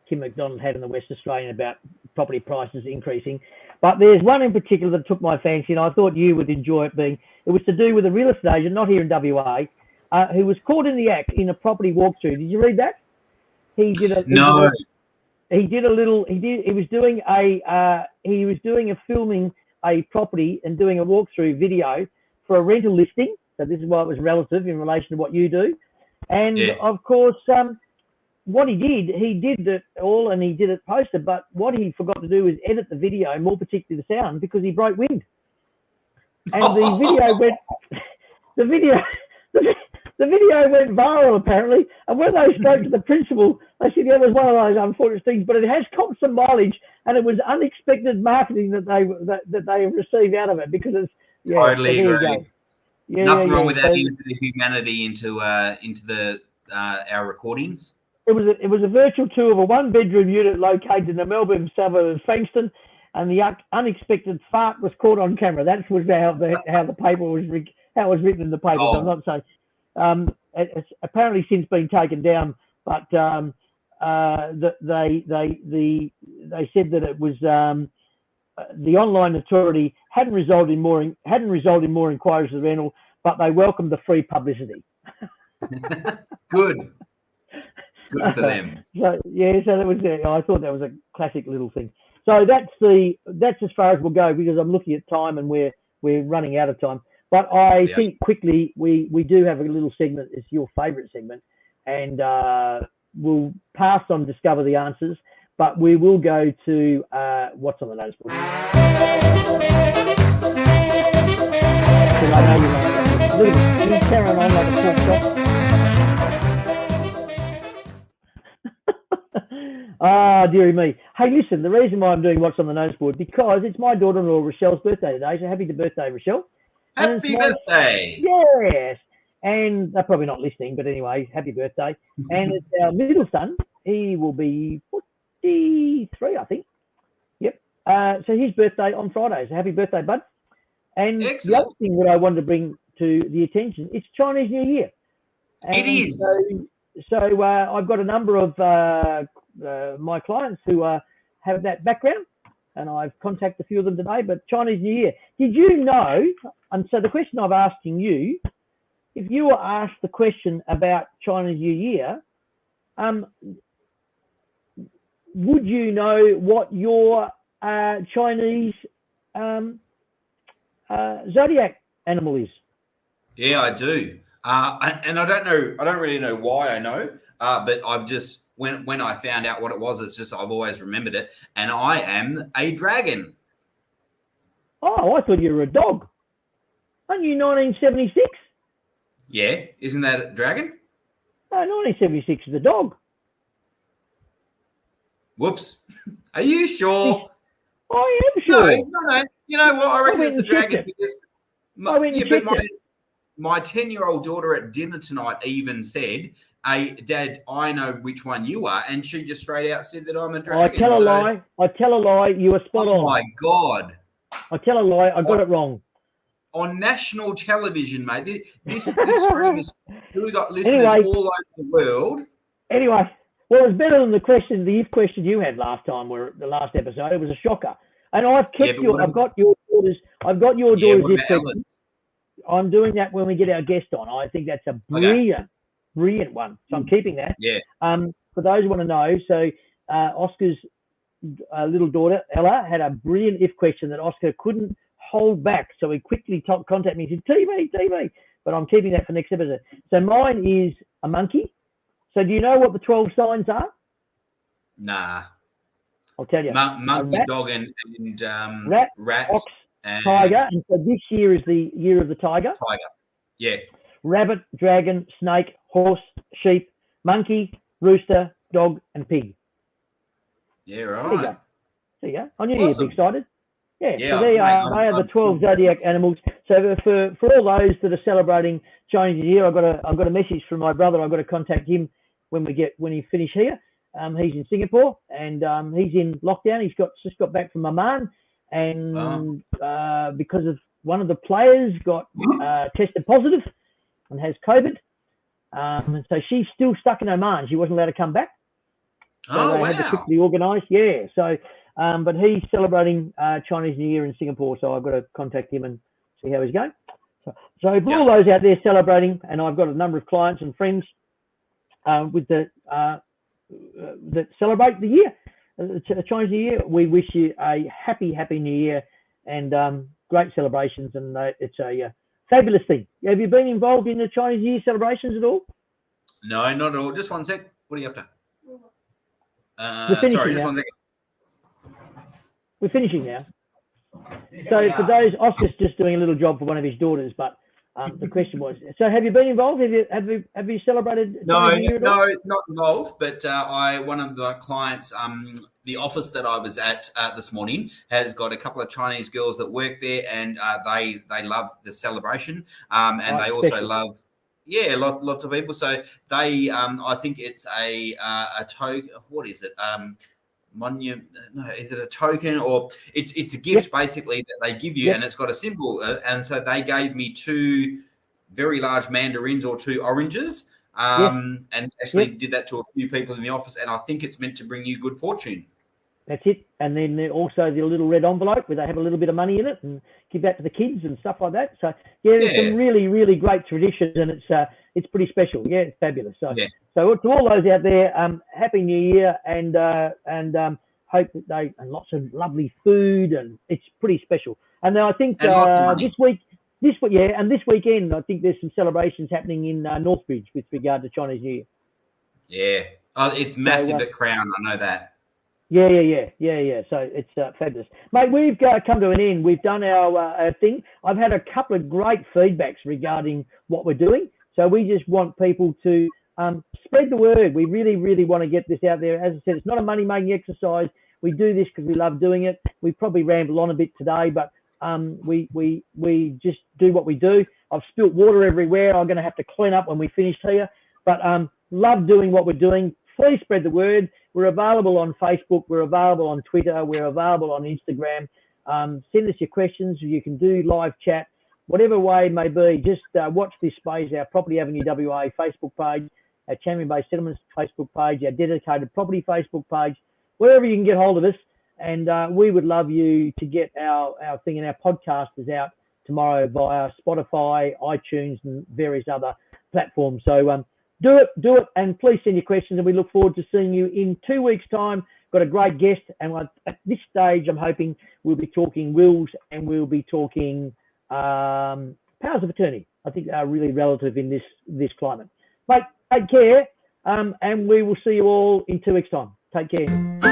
Kim McDonald had in the West Australian about property prices increasing, but there's one in particular that took my fancy, and I thought you would enjoy it. It was to do with a real estate agent, not here in WA, who was caught in the act in a property walkthrough. Did you read that? He was filming a property and doing a walkthrough video for a rental listing. So this is why it was relative in relation to what you do. And of course, what he did it all, and he did it posted, but what he forgot to do was edit the video, more particularly the sound, because he broke wind. And the video went viral apparently. And when they spoke to the principal, they said it was one of those unfortunate things, but it has copped some mileage, and it was unexpected marketing that they received out of it, because it's totally agree. Nothing wrong with adding the humanity into our recordings. It was a virtual tour of a 1-bedroom unit located in the Melbourne suburb of Frankston, and the unexpected fart was caught on camera. That was how the paper was how it was written in the paper. So I'm not saying it's apparently since been taken down, but they said that it was the online authority hadn't resulted in more inquiries of the rental, but they welcomed the free publicity. Good for them. So that was I thought that was a classic little thing. So that's as far as we'll go, because I'm looking at time and we're running out of time. But I think quickly we do have a little segment. It's your favourite segment, and we'll pass on Discover the Answers, but we will go to what's on the notice board. I know you carrying on like a pork chop. Ah, dearie me. Hey, listen, the reason why I'm doing what's on the notice board, because it's my daughter-in-law Rochelle's birthday today, so happy birthday, Rochelle. Happy birthday. Yes. And they're probably not listening, but anyway, happy birthday. And it's our middle son. He will be 43, I think. Yep. so his birthday on Friday. So happy birthday, bud. And Excellent. the other thing that I wanted to bring to the attention, it's Chinese New Year. And it is. So I've got a number of my clients who have that background, and I've contacted a few of them today. But Chinese New Year, did you know? And so the question I'm asking you, if you were asked the question about Chinese New Year, would you know what your Chinese zodiac animal is? Yeah, I do. And I don't know. I don't really know why I know. But I've just when I found out what it was, it's just I've always remembered it. And I am a dragon. Oh, I thought you were a dog. Aren't you 1976? Yeah, isn't that a dragon? 1976 is a dog. Whoops. Are you sure? I am sure. No. You know what? I reckon it's a dragon because my 10-year-old daughter at dinner tonight even said, "Hey, Dad, I know which one you are," and she just straight out said that I'm a dragon. I tell a lie. You were spot on. Oh my God. I tell a lie. I got it wrong. On national television, mate. This stream is. We got listeners all over the world. Anyway, well, it's better than the if question you had last time, where the last episode. It was a shocker, and I've kept I've got your daughter's if question. I'm doing that when we get our guest on. I think that's a brilliant one. So I'm keeping that. Yeah. For those who want to know, so Oscar's little daughter Ella had a brilliant if question that Oscar couldn't hold back, so he quickly contacted me and said, TV. But I'm keeping that for next episode. So mine is a monkey. So do you know what the 12 signs are? Nah. I'll tell you. Monkey, dog, and rat, ox, and tiger. And so this year is the year of the tiger. Tiger. Yeah. Rabbit, dragon, snake, horse, sheep, monkey, rooster, dog, and pig. Yeah, right. There you go. I knew you'd be excited. Yeah, yeah, so they are the 12 zodiac animals. So for all those that are celebrating Chinese New Year, I've got a message from my brother. I've got to contact him when he finish here. He's in Singapore and he's in lockdown. He's just got back from Oman, and because of one of the players got tested positive and has COVID, and so she's still stuck in Oman. She wasn't allowed to come back. So they had to quickly organise. Yeah, so. But he's celebrating Chinese New Year in Singapore, so I've got to contact him and see how he's going. So for all those out there celebrating, andVe got a number of clients and friends that celebrate the year, Chinese New Year, we wish you a happy New Year and great celebrations, and it's a fabulous thing. Have you been involved in the Chinese New Year celebrations at all? No, not at all. Just one sec. What are you up to? Sorry, just 1 second. We're finishing now. So for those, Oscar's just doing a little job for one of his daughters, but the question was, so have you been involved? Have you celebrated? No, not involved, but one of the clients, the office that I was at this morning has got a couple of Chinese girls that work there, and they love the celebration, and they also love lots of people. So they, I think it's a token. What is it? Is it a token or it's a gift basically that they give you, and it's got a symbol, and so they gave me 2 very large mandarins or 2 oranges, and actually did that to a few people in the office, and I think it's meant to bring you good fortune. That's it. And then also the little red envelope where they have a little bit of money in it and give that to the kids and stuff like that. So there's some really, really great traditions, and it's pretty special. Yeah, it's fabulous. So so to all those out there, happy New Year, and hope that and lots of lovely food, and it's pretty special. And then I think this weekend I think there's some celebrations happening in Northbridge with regard to Chinese New Year. Yeah, it's massive at Crown. I know that. Yeah. So it's fabulous. Mate, we've come to an end. We've done our thing. I've had a couple of great feedbacks regarding what we're doing. So we just want people to spread the word. We really, really want to get this out there. As I said, it's not a money-making exercise. We do this because we love doing it. We probably ramble on a bit today, but we just do what we do. I've spilt water everywhere. I'm going to have to clean up when we finish here. But love doing what we're doing. please spread the word. We're available on Facebook. We're available on Twitter. We're available on Instagram. Send us your questions. You can do live chat, whatever way it may be. Just watch this space, our Property Avenue WA Facebook page, our Champion Bay Settlements Facebook page, our Dedicated Property Facebook page, wherever you can get hold of us. And we would love you to get our thing, and our podcast is out tomorrow via Spotify, iTunes, and various other platforms. So do it, and please send your questions, and we look forward to seeing you in 2 weeks' time. Got a great guest, and at this stage, I'm hoping we'll be talking wills, and we'll be talking powers of attorney. I think they are really relative in this climate. Mate, take care, and we will see you all in 2 weeks' time. Take care.